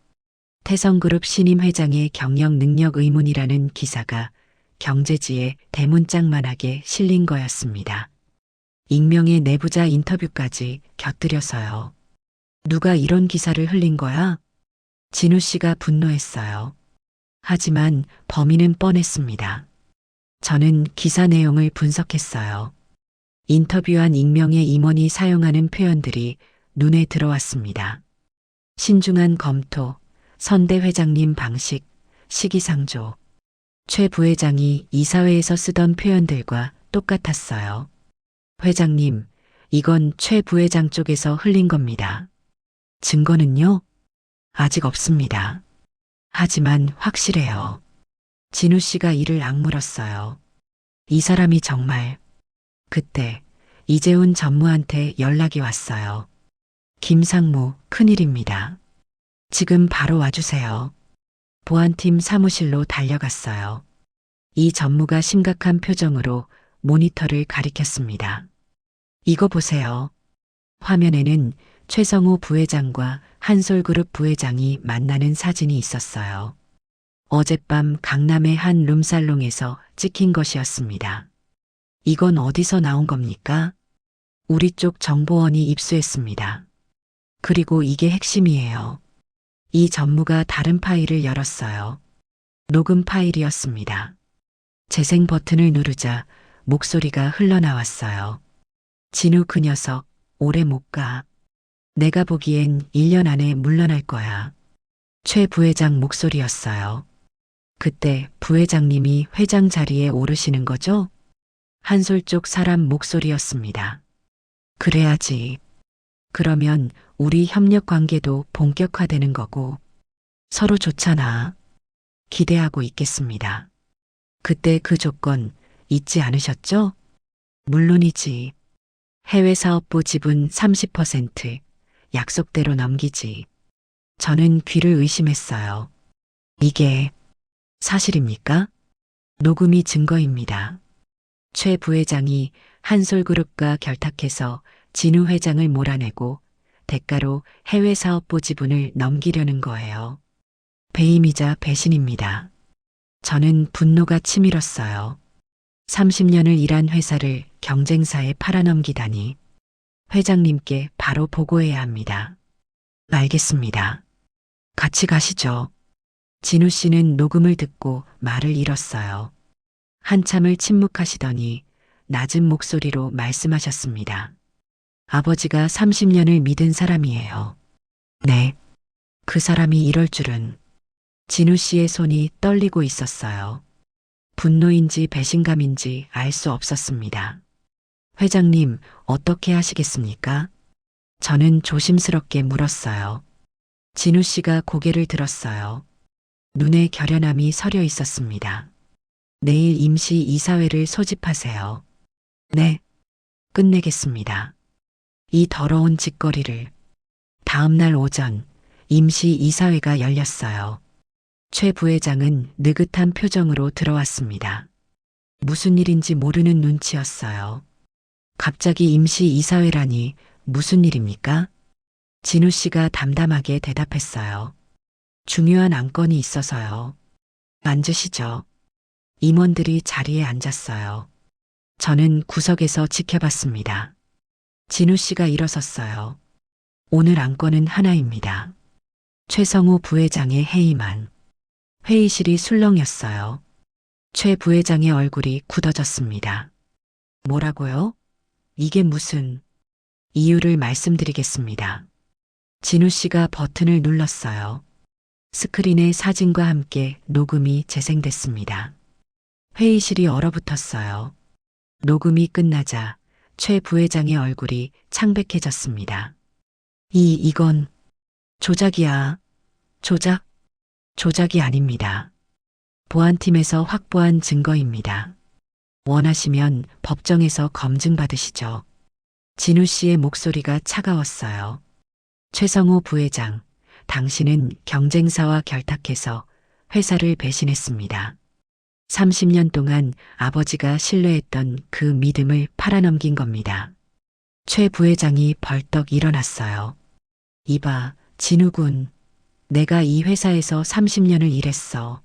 태성그룹 신임 회장의 경영 능력 의문이라는 기사가 경제지에 대문짝만하게 실린 거였습니다. 익명의 내부자 인터뷰까지 곁들여서요. 누가 이런 기사를 흘린 거야? 진우 씨가 분노했어요. 하지만 범인은 뻔했습니다. 저는 기사 내용을 분석했어요. 인터뷰한 익명의 임원이 사용하는 표현들이 눈에 들어왔습니다. 신중한 검토, 선대 회장님 방식, 시기상조. 최 부회장이 이사회에서 쓰던 표현들과 똑같았어요. 회장님, 이건 최 부회장 쪽에서 흘린 겁니다. 증거는요? 아직 없습니다. 하지만 확실해요. 진우 씨가 이를 악물었어요. 이 사람이 정말. 그때 이재훈 전무한테 연락이 왔어요. 김상무, 큰일입니다. 지금 바로 와주세요. 보안팀 사무실로 달려갔어요. 이 전무가 심각한 표정으로 모니터를 가리켰습니다. 이거 보세요. 화면에는 최성호 부회장과 한솔그룹 부회장이 만나는 사진이 있었어요. 어젯밤 강남의 한 룸살롱에서 찍힌 것이었습니다. 이건 어디서 나온 겁니까? 우리 쪽 정보원이 입수했습니다. 그리고 이게 핵심이에요. 이 전무가 다른 파일을 열었어요. 녹음 파일이었습니다. 재생 버튼을 누르자 목소리가 흘러나왔어요. 진우 그 녀석 오래 못 가. 내가 보기엔 1년 안에 물러날 거야. 최 부회장 목소리였어요. 그때 부회장님이 회장 자리에 오르시는 거죠? 한솔 쪽 사람 목소리였습니다. 그래야지. 그러면 우리 협력 관계도 본격화되는 거고 서로 좋잖아. 기대하고 있겠습니다. 그때 그 조건 잊지 않으셨죠? 물론이지. 해외 사업부 지분 30% 약속대로 넘기지. 저는 귀를 의심했어요. 이게 사실입니까? 녹음이 증거입니다. 최 부회장이 한솔그룹과 결탁해서 진우 회장을 몰아내고 대가로 해외 사업부 지분을 넘기려는 거예요. 배임이자 배신입니다. 저는 분노가 치밀었어요. 30년을 일한 회사를 경쟁사에 팔아넘기다니. 회장님께 바로 보고해야 합니다. 알겠습니다. 같이 가시죠. 진우 씨는 녹음을 듣고 말을 잃었어요. 한참을 침묵하시더니 낮은 목소리로 말씀하셨습니다. 아버지가 30년을 믿은 사람이에요. 네. 그 사람이 이럴 줄은. 진우 씨의 손이 떨리고 있었어요. 분노인지 배신감인지 알 수 없었습니다. 회장님, 어떻게 하시겠습니까? 저는 조심스럽게 물었어요. 진우 씨가 고개를 들었어요. 눈에 결연함이 서려 있었습니다. 내일 임시 이사회를 소집하세요. 네. 끝내겠습니다. 이 더러운 짓거리를. 다음 날 오전 임시 이사회가 열렸어요. 최 부회장은 느긋한 표정으로 들어왔습니다. 무슨 일인지 모르는 눈치였어요. 갑자기 임시 이사회라니 무슨 일입니까? 진우 씨가 담담하게 대답했어요. 중요한 안건이 있어서요. 앉으시죠. 임원들이 자리에 앉았어요. 저는 구석에서 지켜봤습니다. 진우 씨가 일어섰어요. 오늘 안건은 하나입니다. 최성호 부회장의 해임안. 회의실이 술렁였어요. 최 부회장의 얼굴이 굳어졌습니다. 뭐라고요? 이게 무슨... 이유를 말씀드리겠습니다. 진우 씨가 버튼을 눌렀어요. 스크린의 사진과 함께 녹음이 재생됐습니다. 회의실이 얼어붙었어요. 녹음이 끝나자 최 부회장의 얼굴이 창백해졌습니다. 이건 조작이야. 조작? 조작이 아닙니다. 보안팀에서 확보한 증거입니다. 원하시면 법정에서 검증받으시죠. 진우 씨의 목소리가 차가웠어요. 최성호 부회장, 당신은 경쟁사와 결탁해서 회사를 배신했습니다. 30년 동안 아버지가 신뢰했던 그 믿음을 팔아넘긴 겁니다. 최 부회장이 벌떡 일어났어요. 이봐, 진우군. 내가 이 회사에서 30년을 일했어.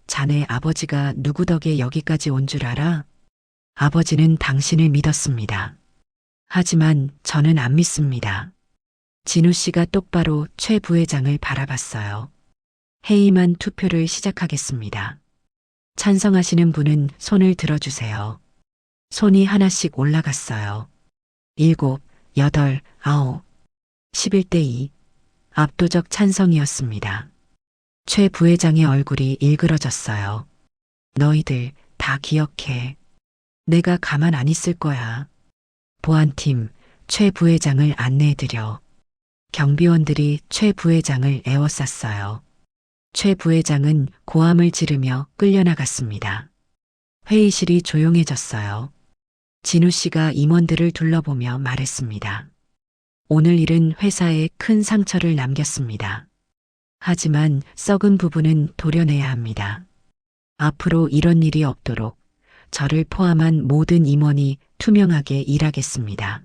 자네 아버지가 누구 덕에 여기까지 온 줄 알아? 아버지는 당신을 믿었습니다. 하지만 저는 안 믿습니다. 진우 씨가 똑바로 최 부회장을 바라봤어요. 해임한 투표를 시작하겠습니다. 찬성하시는 분은 손을 들어주세요. 손이 하나씩 올라갔어요. 7, 8, 9, 11대 2. 압도적 찬성이었습니다. 최 부회장의 얼굴이 일그러졌어요. 너희들 다 기억해. 내가 가만 안 있을 거야. 보안팀 최 부회장을 안내해드려. 경비원들이 최 부회장을 에워쌌어요. 최 부회장은 고함을 지르며 끌려나갔습니다. 회의실이 조용해졌어요. 진우 씨가 임원들을 둘러보며 말했습니다. 오늘 일은 회사에 큰 상처를 남겼습니다. 하지만 썩은 부분은 도려내야 합니다. 앞으로 이런 일이 없도록 저를 포함한 모든 임원이 투명하게 일하겠습니다.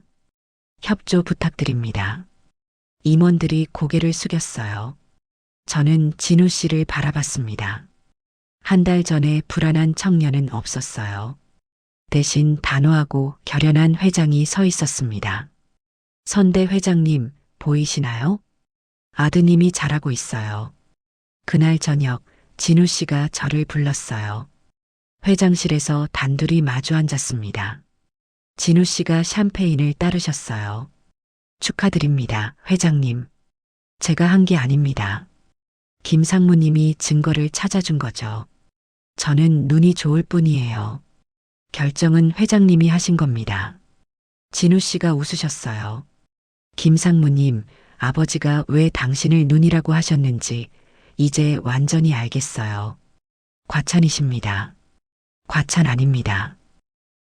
협조 부탁드립니다. 임원들이 고개를 숙였어요. 저는 진우 씨를 바라봤습니다. 한 달 전에 불안한 청년은 없었어요. 대신 단호하고 결연한 회장이 서 있었습니다. 선대 회장님, 보이시나요? 아드님이 잘하고 있어요. 그날 저녁 진우 씨가 저를 불렀어요. 회장실에서 단둘이 마주 앉았습니다. 진우 씨가 샴페인을 따르셨어요. 축하드립니다, 회장님. 제가 한 게 아닙니다. 김 상무님이 증거를 찾아준 거죠. 저는 눈이 좋을 뿐이에요. 결정은 회장님이 하신 겁니다. 진우 씨가 웃으셨어요. 김 상무님, 아버지가 왜 당신을 눈이라고 하셨는지 이제 완전히 알겠어요. 과찬이십니다. 과찬 아닙니다.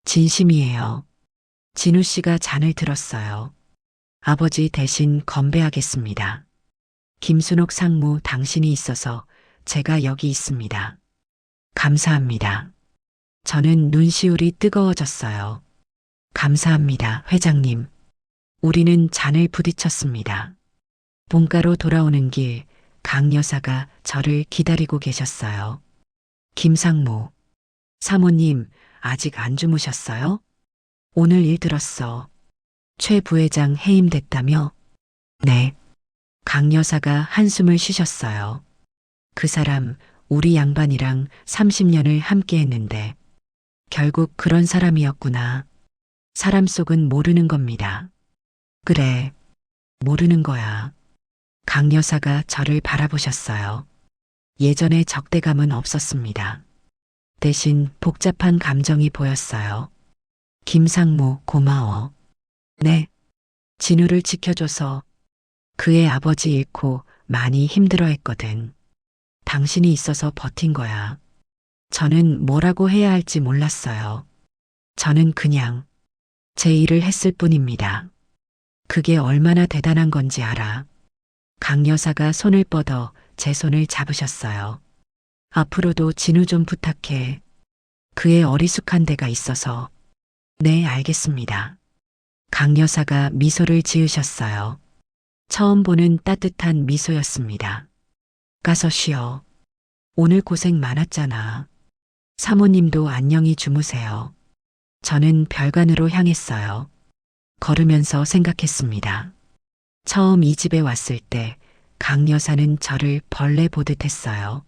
진심이에요. 진우 씨가 잔을 들었어요. 아버지 대신 건배하겠습니다. 김순옥 상무 당신이 있어서 제가 여기 있습니다. 감사합니다. 저는 눈시울이 뜨거워졌어요. 감사합니다, 회장님. 우리는 잔을 부딪혔습니다. 본가로 돌아오는 길, 강 여사가 저를 기다리고 계셨어요. 김상무, 사모님, 아직 안 주무셨어요? 오늘 일 들었어. 최 부회장 해임됐다며? 네. 강 여사가 한숨을 쉬셨어요. 그 사람, 우리 양반이랑 30년을 함께 했는데, 결국 그런 사람이었구나. 사람 속은 모르는 겁니다. 그래, 모르는 거야. 강 여사가 저를 바라보셨어요. 예전에 적대감은 없었습니다. 대신 복잡한 감정이 보였어요. 김상무, 고마워. 네. 진우를 지켜줘서 그의 아버지 잃고 많이 힘들어했거든. 당신이 있어서 버틴 거야. 저는 뭐라고 해야 할지 몰랐어요. 저는 그냥 제 일을 했을 뿐입니다. 그게 얼마나 대단한 건지 알아. 강 여사가 손을 뻗어 제 손을 잡으셨어요. 앞으로도 진우 좀 부탁해. 그의 어리숙한 데가 있어서. 네, 알겠습니다. 강 여사가 미소를 지으셨어요. 처음 보는 따뜻한 미소였습니다. 가서 쉬어. 오늘 고생 많았잖아. 사모님도 안녕히 주무세요. 저는 별관으로 향했어요. 걸으면서 생각했습니다. 처음 이 집에 왔을 때 강 여사는 저를 벌레 보듯 했어요.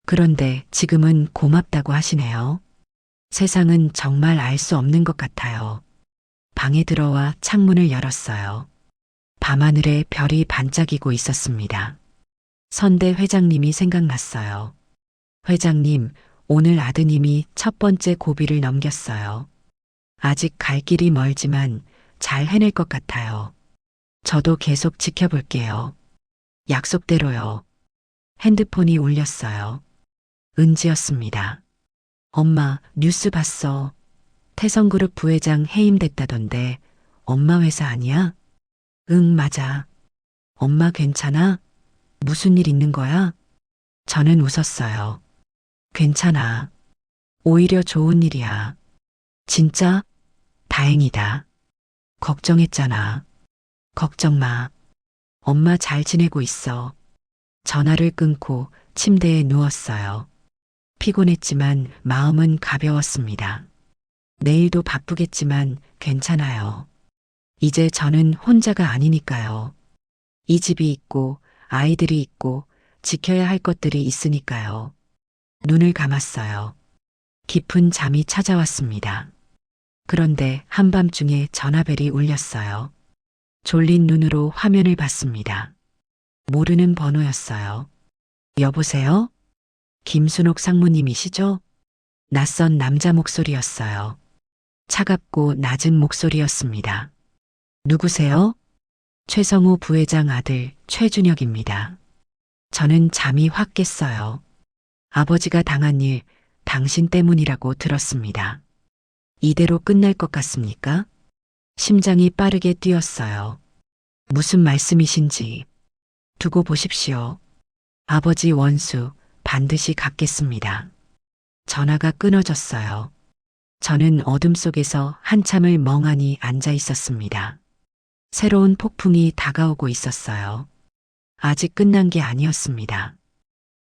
그런데 지금은 고맙다고 하시네요. 세상은 정말 알 수 없는 것 같아요. 방에 들어와 창문을 열었어요. 밤하늘에 별이 반짝이고 있었습니다. 선대 회장님이 생각났어요. 회장님, 오늘 아드님이 첫 번째 고비를 넘겼어요. 아직 갈 길이 멀지만 잘 해낼 것 같아요. 저도 계속 지켜볼게요. 약속대로요. 핸드폰이 울렸어요. 은지였습니다. 엄마, 뉴스 봤어. 태성그룹 부회장 해임됐다던데 엄마 회사 아니야? 응, 맞아. 엄마 괜찮아? 무슨 일 있는 거야? 저는 웃었어요. 괜찮아. 오히려 좋은 일이야. 진짜? 다행이다. 걱정했잖아. 걱정 마. 엄마 잘 지내고 있어. 전화를 끊고 침대에 누웠어요. 피곤했지만 마음은 가벼웠습니다. 내일도 바쁘겠지만 괜찮아요. 이제 저는 혼자가 아니니까요. 이 집이 있고 아이들이 있고 지켜야 할 것들이 있으니까요. 눈을 감았어요. 깊은 잠이 찾아왔습니다. 그런데 한밤중에 전화벨이 울렸어요. 졸린 눈으로 화면을 봤습니다. 모르는 번호였어요. 여보세요? 김순옥 상무님이시죠? 낯선 남자 목소리였어요. 차갑고 낮은 목소리였습니다. 누구세요? 최성우 부회장 아들 최준혁입니다. 저는 잠이 확 깼어요. 아버지가 당한 일 당신 때문이라고 들었습니다. 이대로 끝날 것 같습니까? 심장이 빠르게 뛰었어요. 무슨 말씀이신지 두고 보십시오. 아버지 원수 반드시 갚겠습니다. 전화가 끊어졌어요. 저는 어둠 속에서 한참을 멍하니 앉아 있었습니다. 새로운 폭풍이 다가오고 있었어요. 아직 끝난 게 아니었습니다.